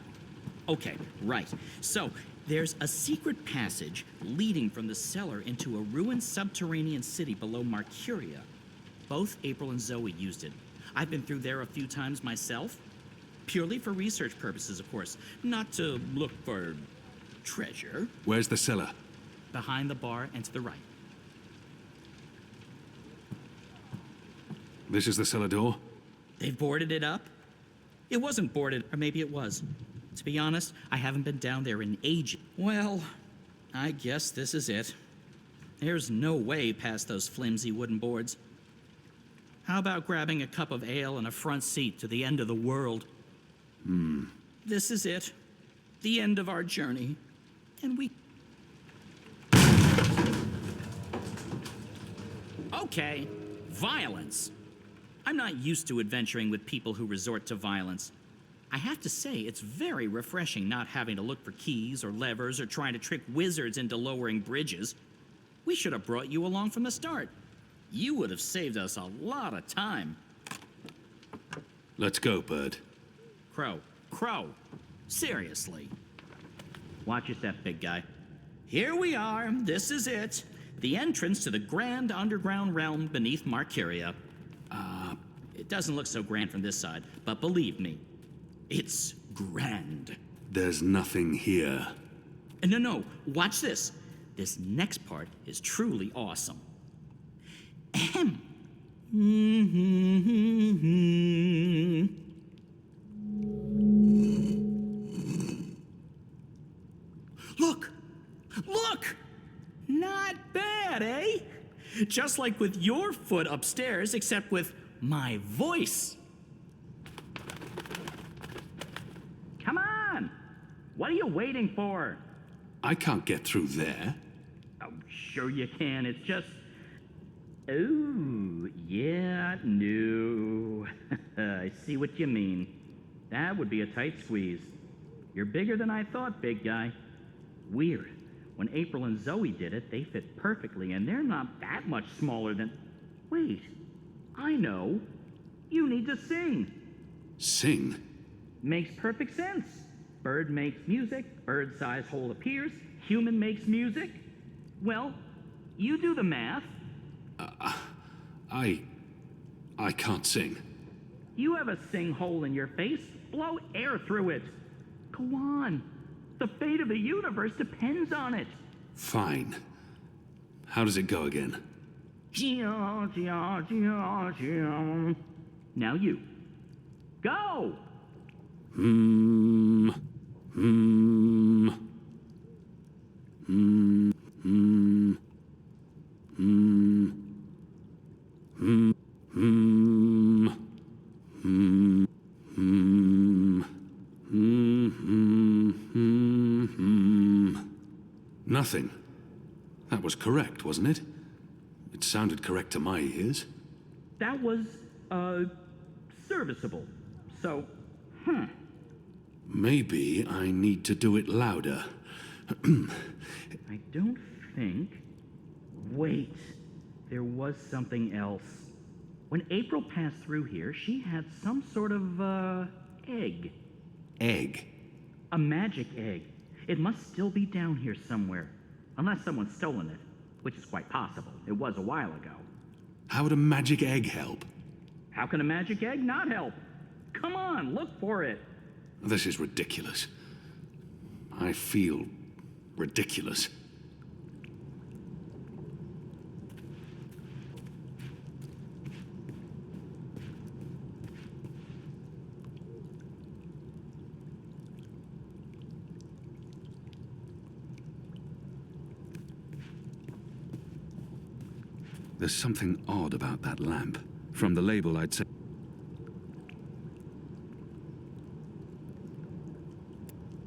Okay, right. So, there's a secret passage leading from the cellar into a ruined subterranean city below Marcuria. Both April and Zoe used it. I've been through there a few times myself. Purely for research purposes, of course. Not to look for treasure. Where's the cellar? Behind the bar and to the right. This is the cellar door? They've boarded it up? It wasn't boarded, or maybe it was. To be honest, I haven't been down there in ages. Well, I guess this is it. There's no way past those flimsy wooden boards. How about grabbing a cup of ale and a front seat to the end of the world? This is it. The end of our journey. And we... Okay, violence. I'm not used to adventuring with people who resort to violence. I have to say, it's very refreshing not having to look for keys or levers or trying to trick wizards into lowering bridges. We should have brought you along from the start. You would have saved us a lot of time. Let's go, Bird. Crow. Seriously. Watch your step, big guy. Here we are. This is it. The entrance to the grand underground realm beneath Marcuria. It doesn't look so grand from this side, but believe me, it's grand. There's nothing here. No, watch this. This next part is truly awesome. Ahem. Look! Not bad, eh? Just like with your foot upstairs, except with my voice. Come on! What are you waiting for? I can't get through there. Oh, sure you can. It's just... Ooh, yeah, no. I see what you mean. That would be a tight squeeze. You're bigger than I thought, big guy. Weird. When April and Zoe did it, they fit perfectly, and they're not that much smaller than... Wait, I know. You need to sing. Sing? Makes perfect sense. Bird makes music, bird-sized hole appears, human makes music. Well, you do the math. I can't sing. You have a sing hole in your face. Blow air through it. Go on. The fate of the universe depends on it. Fine. How does it go again? Now you. Go! Nothing. That was correct, wasn't it? It sounded correct to my ears. That was, serviceable. So, Maybe I need to do it louder. I don't think... Wait. There was something else. When April passed through here, she had some sort of, egg. Egg? A magic egg. It must still be down here somewhere. Unless someone's stolen it, which is quite possible. It was a while ago. How would a magic egg help? How can a magic egg not help? Come on, look for it. This is ridiculous. I feel ridiculous. There's something odd about that lamp. From the label, I'd say...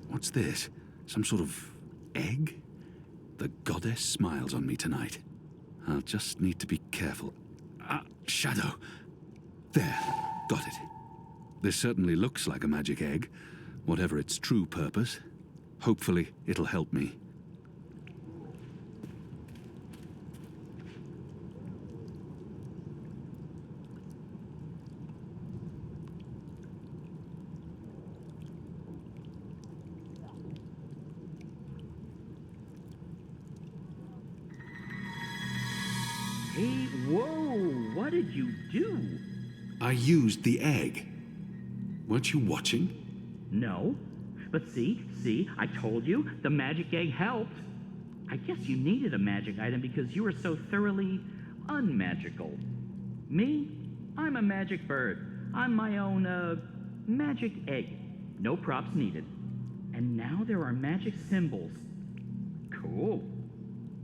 What's this? Some sort of egg? The goddess smiles on me tonight. I'll just need to be careful. Shadow. There. Got it. This certainly looks like a magic egg, whatever its true purpose. Hopefully, it'll help me. Hey, whoa! What did you do? I used the egg. Weren't you watching? No. But see, I told you, the magic egg helped. I guess you needed a magic item because you were so thoroughly unmagical. Me? I'm a magic bird. I'm my own, magic egg. No props needed. And now there are magic symbols. Cool.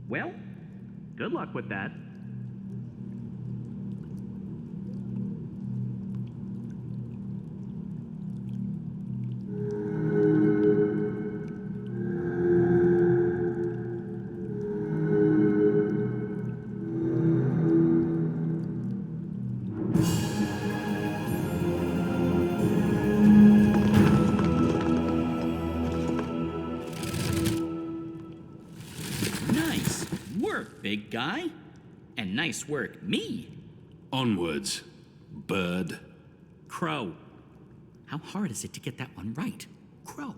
Well, good luck with that. Big guy. And nice work, me. Onwards, bird. Crow. How hard is it to get that one right? Crow.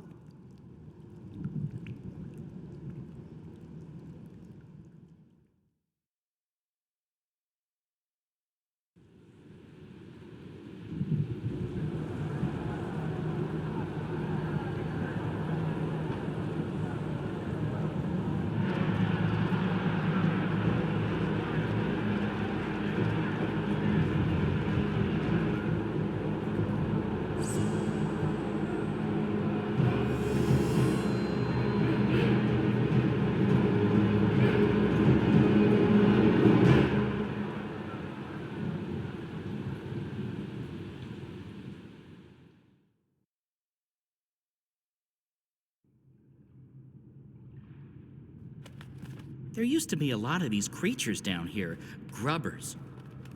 There used to be a lot of these creatures down here, grubbers,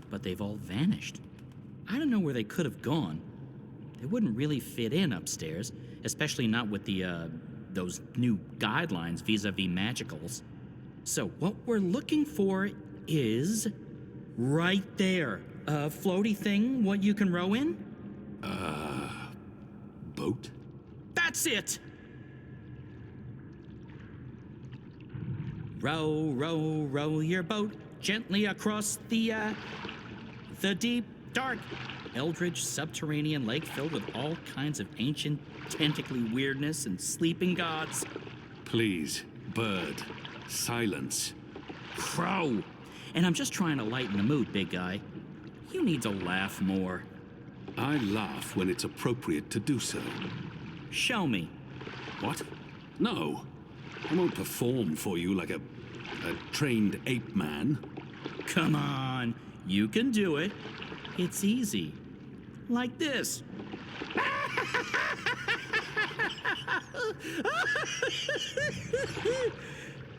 but they've all vanished. I don't know where they could have gone. They wouldn't really fit in upstairs, especially not with the, those new guidelines vis-a-vis magicals. So what we're looking for is right there. A floaty thing, what you can row in? Boat? That's it! Row, row, row your boat gently across the deep, dark, eldritch subterranean lake filled with all kinds of ancient, tentacly weirdness and sleeping gods. Please, bird, silence. Crow! And I'm just trying to lighten the mood, big guy. You need to laugh more. I laugh when it's appropriate to do so. Show me. What? No. I won't perform for you like a trained ape man. Come on, you can do it. It's easy. Like this.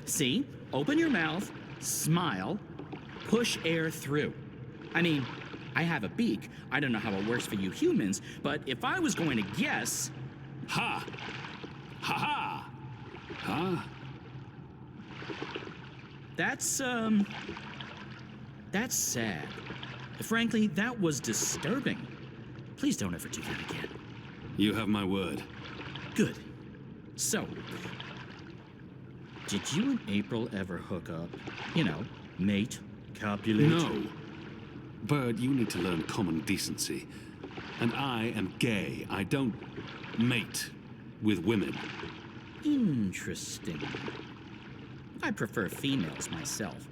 See? Open your mouth, smile, push air through. I mean, I have a beak. I don't know how it works for you humans, but if I was going to guess... Ha! Ha ha! Huh? That's sad. Frankly, that was disturbing. Please don't ever do that again. You have my word. Good. So, did you and April ever hook up? You know, mate, copulate? No. Bird, you need to learn common decency. And I am gay. I don't mate with women. Interesting. I prefer females myself.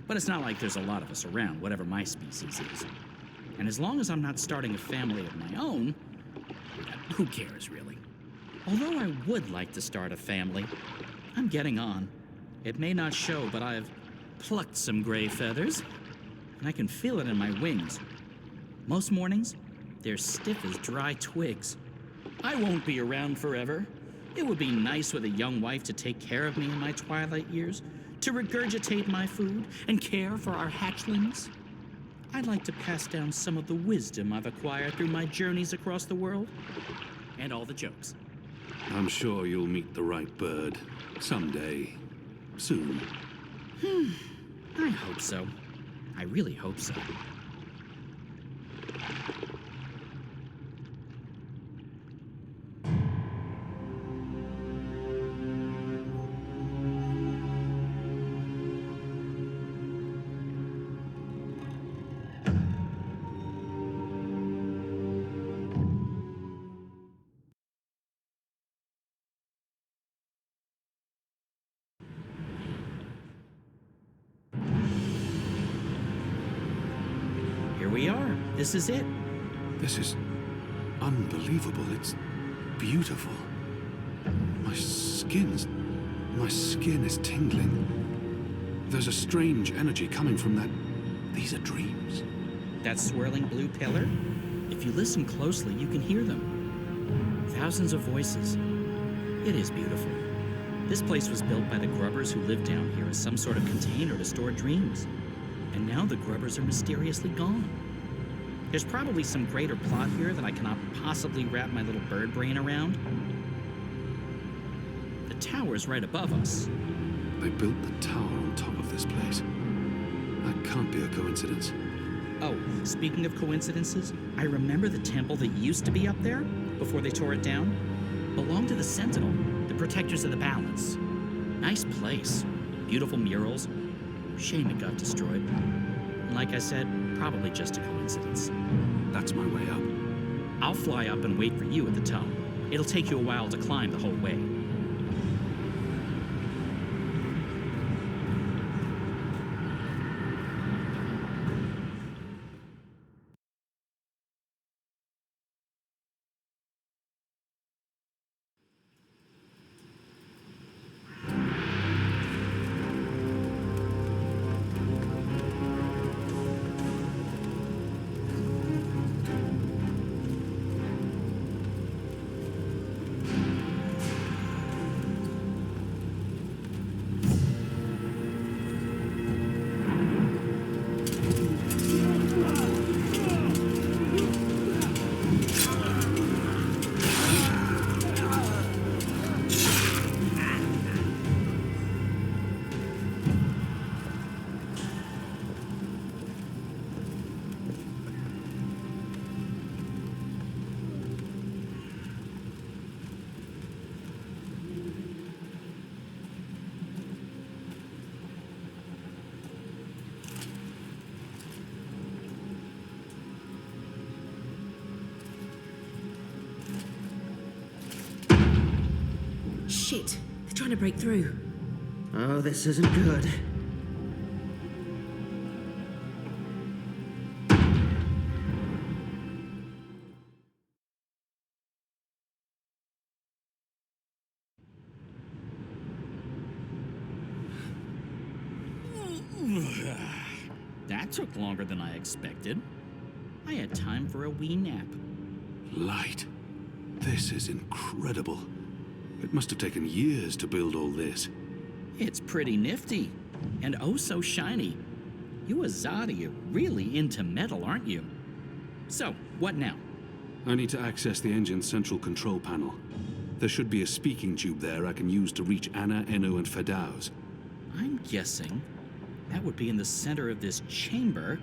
But it's not like there's a lot of us around, whatever my species is. And as long as I'm not starting a family of my own, who cares, really? Although I would like to start a family, I'm getting on. It may not show, but I've plucked some gray feathers, and I can feel it in my wings. Most mornings, they're stiff as dry twigs. I won't be around forever. It would be nice with a young wife to take care of me in my twilight years, to regurgitate my food and care for our hatchlings. I'd like to pass down some of the wisdom I've acquired through my journeys across the world, and all the jokes. I'm sure you'll meet the right bird someday. Soon. I hope so. I really hope so. We are. This is it. This is unbelievable. It's beautiful. My skin is tingling. There's a strange energy coming from that. These are dreams. That swirling blue pillar? If you listen closely, you can hear them. Thousands of voices. It is beautiful. This place was built by the grubbers who lived down here as some sort of container to store dreams. And now the grubbers are mysteriously gone. There's probably some greater plot here that I cannot possibly wrap my little bird brain around. The tower's right above us. They built the tower on top of this place. That can't be a coincidence. Oh, speaking of coincidences, I remember the temple that used to be up there, before they tore it down, belonged to the Sentinel, the protectors of the balance. Nice place. Beautiful murals. Shame it got destroyed. And like I said, probably just a coincidence. That's my way up. I'll fly up and wait for you at the top. It'll take you a while to climb the whole way. Shit, they're trying to break through. Oh, this isn't good. That took longer than I expected. I had time for a wee nap. Light. This is incredible. It must have taken years to build all this. It's pretty nifty, and oh so shiny. You Azadi are really into metal, aren't you? So, what now? I need to access the engine's central control panel. There should be a speaking tube there I can use to reach Anna, Enu, and Fedaus. I'm guessing that would be in the center of this chamber,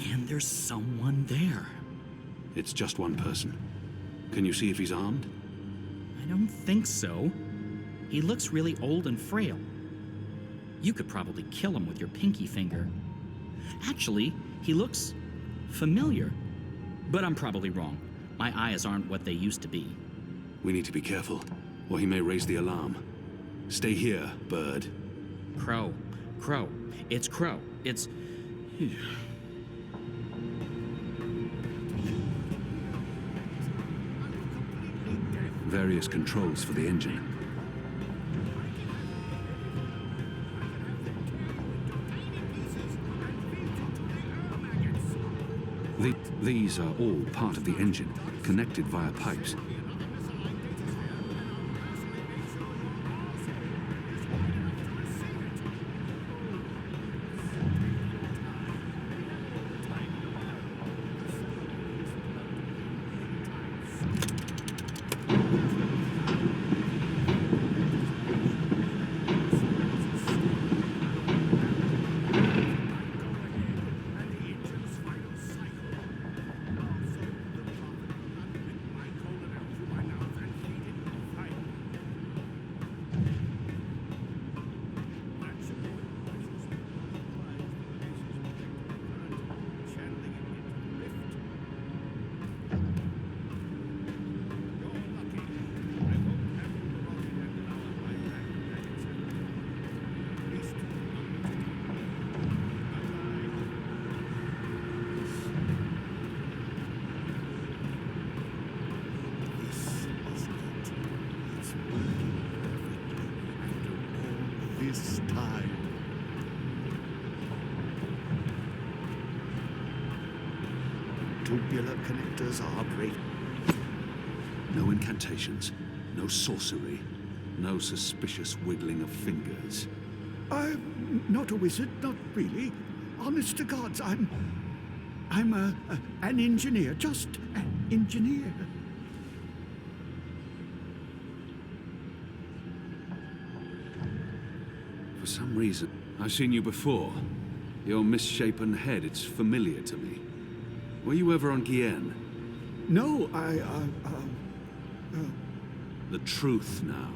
and there's someone there. It's just one person. Can you see if he's armed? I don't think so. He looks really old and frail. You could probably kill him with your pinky finger. Actually, he looks familiar. But I'm probably wrong. My eyes aren't what they used to be. We need to be careful, or he may raise the alarm. Stay here, bird. Crow. Crow. It's Crow. It's... Various controls for the engine. These are all part of the engine, connected via pipes. This time. Tubular connectors operate. No incantations, no sorcery, no suspicious wiggling of fingers. I'm not a wizard, not really. Honest to gods, I'm an engineer, just an engineer. For some reason, I've seen you before. Your misshapen head, it's familiar to me. Were you ever on Guyenne? No, The truth now.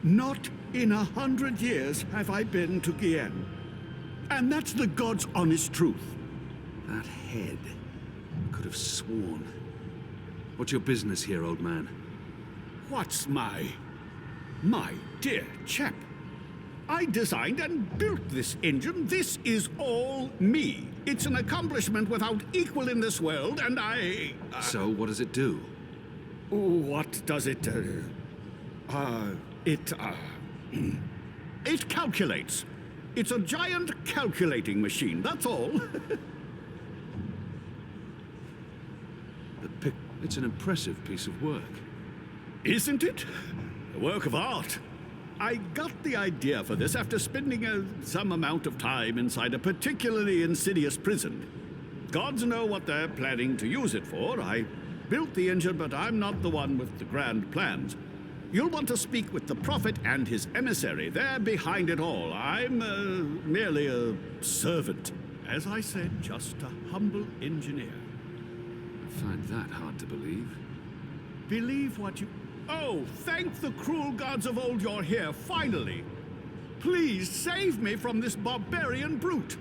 Not in 100 years have I been to Guyenne. And that's the God's honest truth. That head. I could have sworn. What's your business here, old man? What's my dear chap? I designed and built this engine. This is all me. It's an accomplishment without equal in this world, and I... So, what does it do? What does it do? It calculates. It's a giant calculating machine, that's all. It's an impressive piece of work. Isn't it? A work of art. I got the idea for this after spending some amount of time inside a particularly insidious prison. Gods know what they're planning to use it for. I built the engine, but I'm not the one with the grand plans. You'll want to speak with the Prophet and his emissary. They're behind it all. I'm merely a servant. As I said, just a humble engineer. I find that hard to believe. Believe what you... Oh, thank the cruel gods of old you're here, finally. Please save me from this barbarian brute.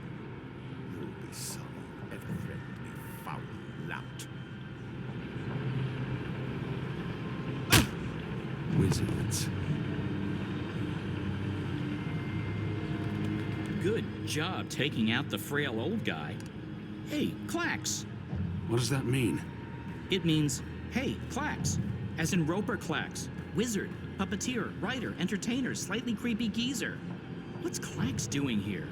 You'll be sorry you ever threatened me, foul lout. Wizards. Good job taking out the frail old guy. Hey, Clax. What does that mean? It means, hey, Clax. As in Roper Clax. Wizard, puppeteer, writer, entertainer, slightly creepy geezer. What's Clax doing here?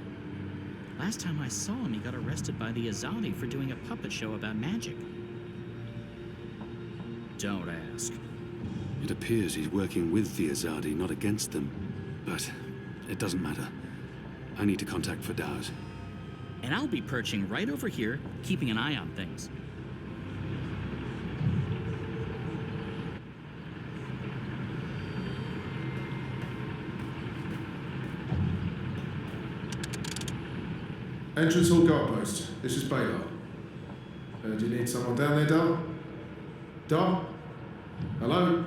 Last time I saw him, he got arrested by the Azadi for doing a puppet show about magic. Don't ask. It appears he's working with the Azadi, not against them. But it doesn't matter. I need to contact Firdaus. And I'll be perching right over here, keeping an eye on things. Entrance hall guard post. This is Baylor. Do you need someone down there, Dar? Dar? Hello?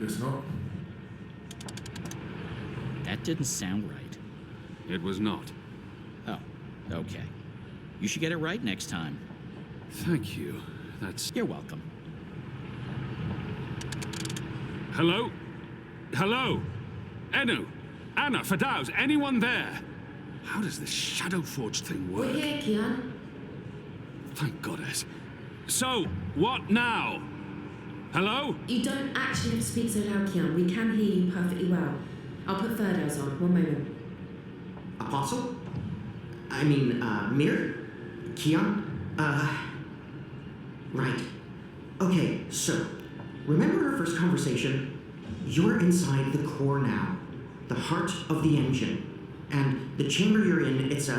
Guess not. That didn't sound right. It was not. Oh, okay. You should get it right next time. Thank you. That's... You're welcome. Hello? Hello? Enu? Anna? Firdaus? Anyone there? How does this Shadowforge thing work? We're here, Kian. Thank goddess. So, what now? Hello? You don't actually have to speak so loud, Kian. We can hear you perfectly well. I'll put Firdaus on. One moment. Apostle? I mean, Mir? Kian? Right. Okay, so, remember our first conversation? You're inside the core now. The heart of the engine. And the chamber you're in, it's a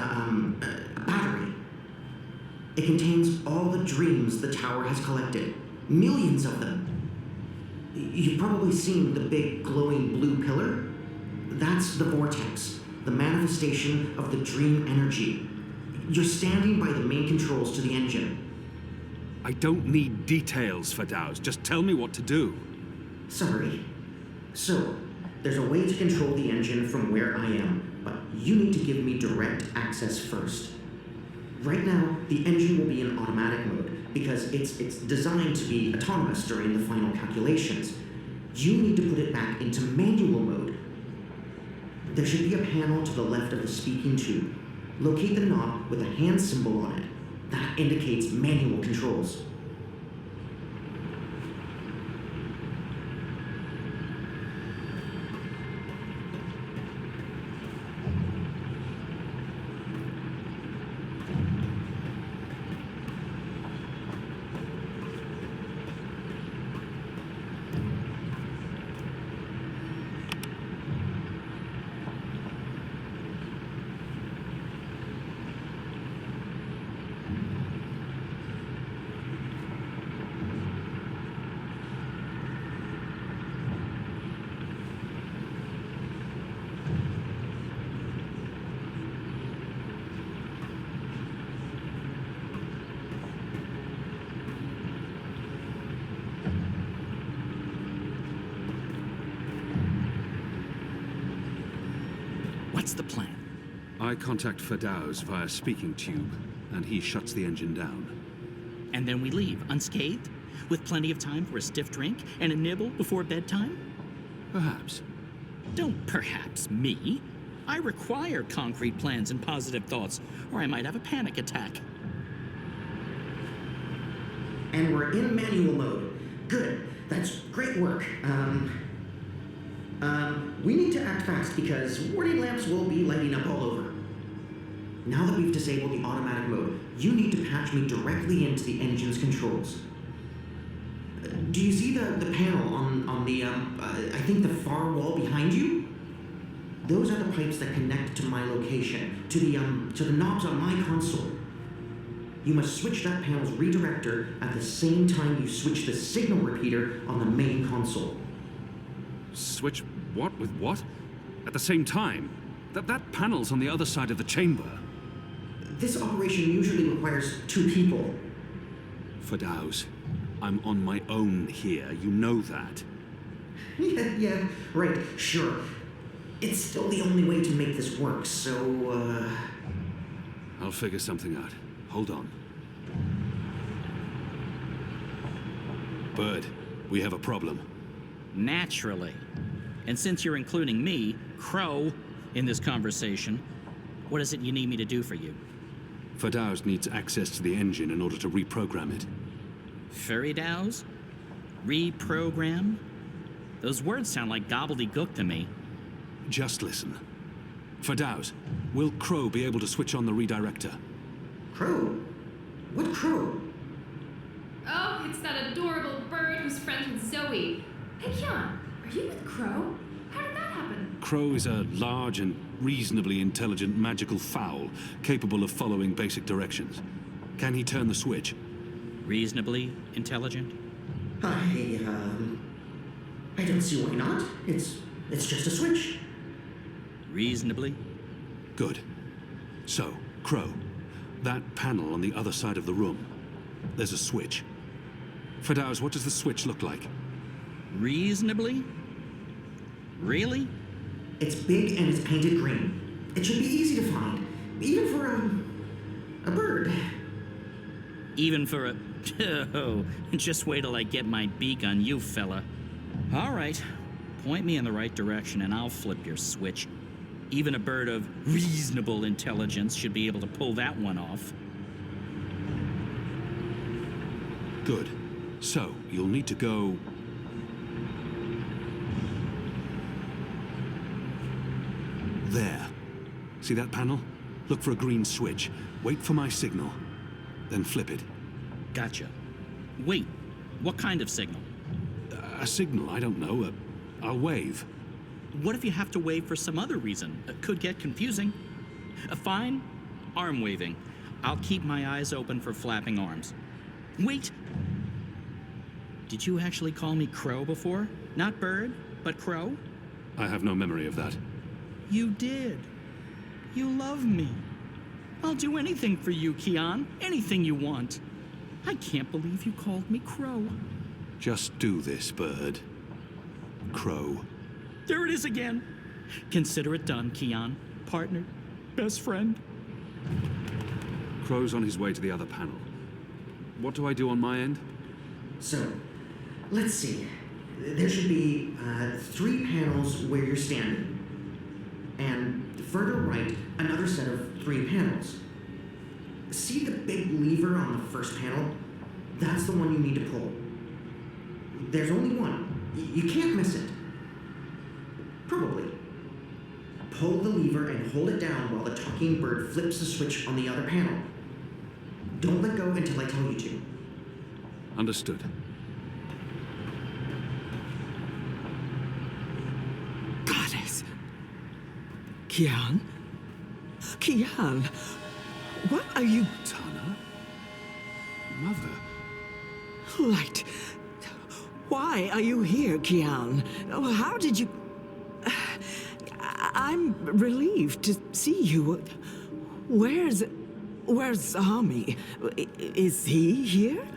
battery. It contains all the dreams the tower has collected. Millions of them. You've probably seen the big glowing blue pillar. That's the vortex, the manifestation of the dream energy. You're standing by the main controls to the engine. I don't need details, Firdaus. Just tell me what to do. Sorry. So, there's a way to control the engine from where I am. But you need to give me direct access first. Right now, the engine will be in automatic mode because it's designed to be autonomous during the final calculations. You need to put it back into manual mode. There should be a panel to the left of the speaking tube. Locate the knob with a hand symbol on it. That indicates manual controls. What's the plan? I contact Firdaus via speaking tube, and he shuts the engine down. And then we leave, unscathed? With plenty of time for a stiff drink and a nibble before bedtime? Perhaps. Don't perhaps me. I require concrete plans and positive thoughts, or I might have a panic attack. And we're in manual mode. Good. That's great work. We need to act fast because warning lamps will be lighting up all over. Now that we've disabled the automatic mode, you need to patch me directly into the engine's controls. Do you see the panel on the, I think the far wall behind you? Those are the pipes that connect to my location, to the knobs on my console. You must switch that panel's redirector at the same time you switch the signal repeater on the main console. Switch what with what? At the same time? That panel's on the other side of the chamber. This operation usually requires 2 people. Firdaus, I'm on my own here. You know that. Yeah, right, sure. It's still the only way to make this work, so, I'll figure something out. Hold on. Bird, we have a problem. Naturally. And since you're including me, Crow, in this conversation, what is it you need me to do for you? Firdaus needs access to the engine in order to reprogram it. Firdaus? Reprogram? Those words sound like gobbledygook to me. Just listen. Firdaus, will Crow be able to switch on the redirector? Crow? What Crow? Oh, it's that adorable bird who's friends with Zoe. Hey, Kian, are you with Crow? How did that happen? Crow is a large and reasonably intelligent magical fowl, capable of following basic directions. Can he turn the switch? Reasonably intelligent? I don't see why not. It's just a switch. Reasonably? Good. So, Crow, that panel on the other side of the room, there's a switch. Firdaus, what does the switch look like? Reasonably? Really? It's big and it's painted green. It should be easy to find, even for a bird. Even for a... Oh, just wait till I get my beak on you, fella. All right, point me in the right direction and I'll flip your switch. Even a bird of reasonable intelligence should be able to pull that one off. Good. So, you'll need to go... there. See that panel? Look for a green switch. Wait for my signal. Then flip it. Gotcha. Wait, what kind of signal? A signal, I don't know. I'll wave. What if you have to wave for some other reason? It could get confusing. Fine, arm waving. I'll keep my eyes open for flapping arms. Wait! Did you actually call me Crow before? Not bird, but Crow? I have no memory of that. You did. You love me. I'll do anything for you, Kian. Anything you want. I can't believe you called me Crow. Just do this, bird. Crow. There it is again. Consider it done, Kian. Partner. Best friend. Crow's on his way to the other panel. What do I do on my end? So, let's see. There should be 3 panels where you're standing. And further right, another set of 3 panels. See the big lever on the first panel? That's the one you need to pull. There's only one. You can't miss it. Probably. Pull the lever and hold it down while the talking bird flips the switch on the other panel. Don't let go until I tell you to. Understood. Goddess! Kian? Kian! What are you... Tana? Mother? Light. Why are you here, Kian? How did you... I'm relieved to see you. Where's Army? Is he here?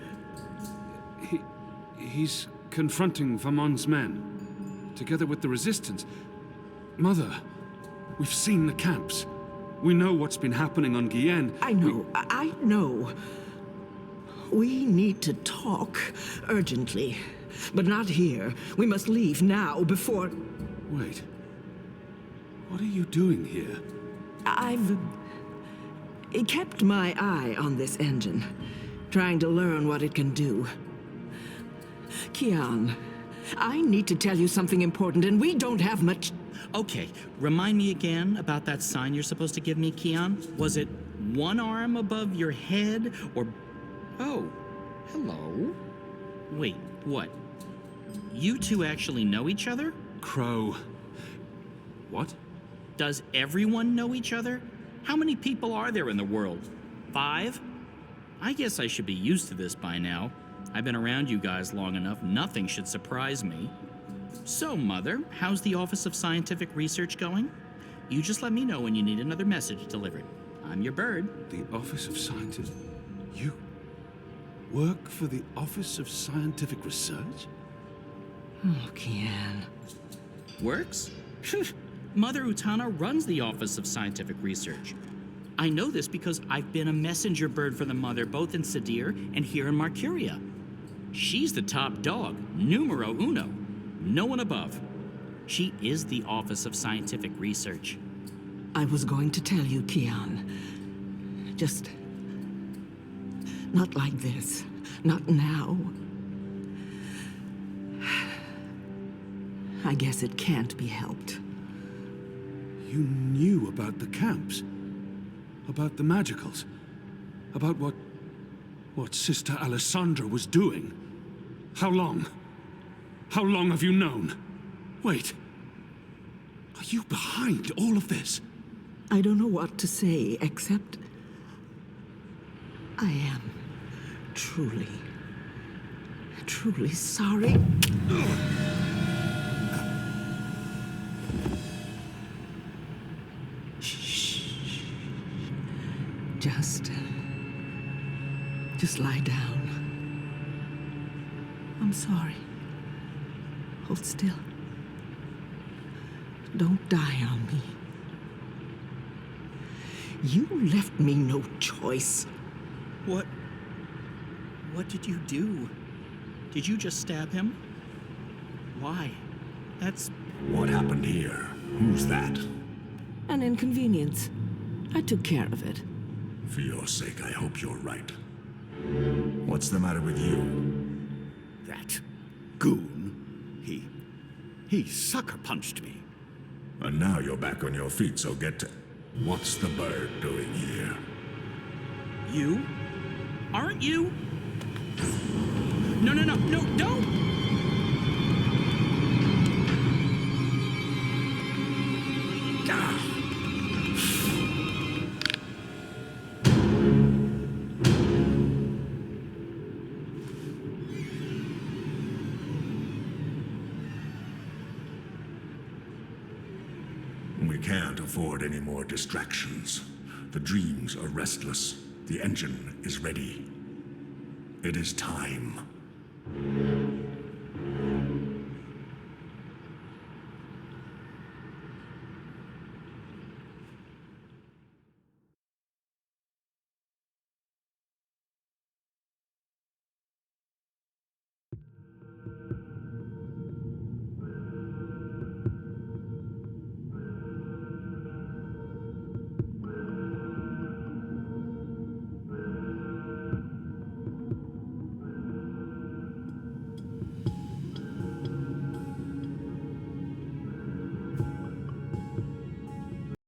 He's confronting Vamon's men, together with the Resistance. Mother, we've seen the camps. We know what's been happening on Guyenne. I know. We need to talk urgently, but not here. We must leave now before... Wait. What are you doing here? I've kept my eye on this engine, trying to learn what it can do. Kian, I need to tell you something important, and we don't have much... Okay, remind me again about that sign you're supposed to give me, Kian. Was it one arm above your head, or... Oh, hello? Wait, what? You two actually know each other? Crow. What? Does everyone know each other? How many people are there in the world? 5? I guess I should be used to this by now. I've been around you guys long enough, nothing should surprise me. So, Mother, how's the Office of Scientific Research going? You just let me know when you need another message delivered. I'm your bird. The Office of Scientific... You work for the Office of Scientific Research? Oh, Kian. Works? Mother Utana runs the Office of Scientific Research. I know this because I've been a messenger bird for the Mother both in Sadir and here in Marcuria. She's the top dog, numero uno. No one above. She is the Office of Scientific Research. I was going to tell you, Kian. Just... not like this. Not now. I guess it can't be helped. You knew about the camps, about the magicals, about what Sister Alessandra was doing. How long? How long have you known? Wait. Are you behind all of this? I don't know what to say, except I am truly sorry. Shh. Just lie down. I'm sorry. Hold still. Don't die on me. You left me no choice. What did you do? Did you just stab him? Why? That's... What happened here? Who's that? An inconvenience. I took care of it. For your sake, I hope you're right. What's the matter with you? That goon, he sucker punched me. And now you're back on your feet, so get to... What's the bird doing here? You? Aren't you? No, don't! We can't afford any more distractions. The dreams are restless. The engine is ready. It is time.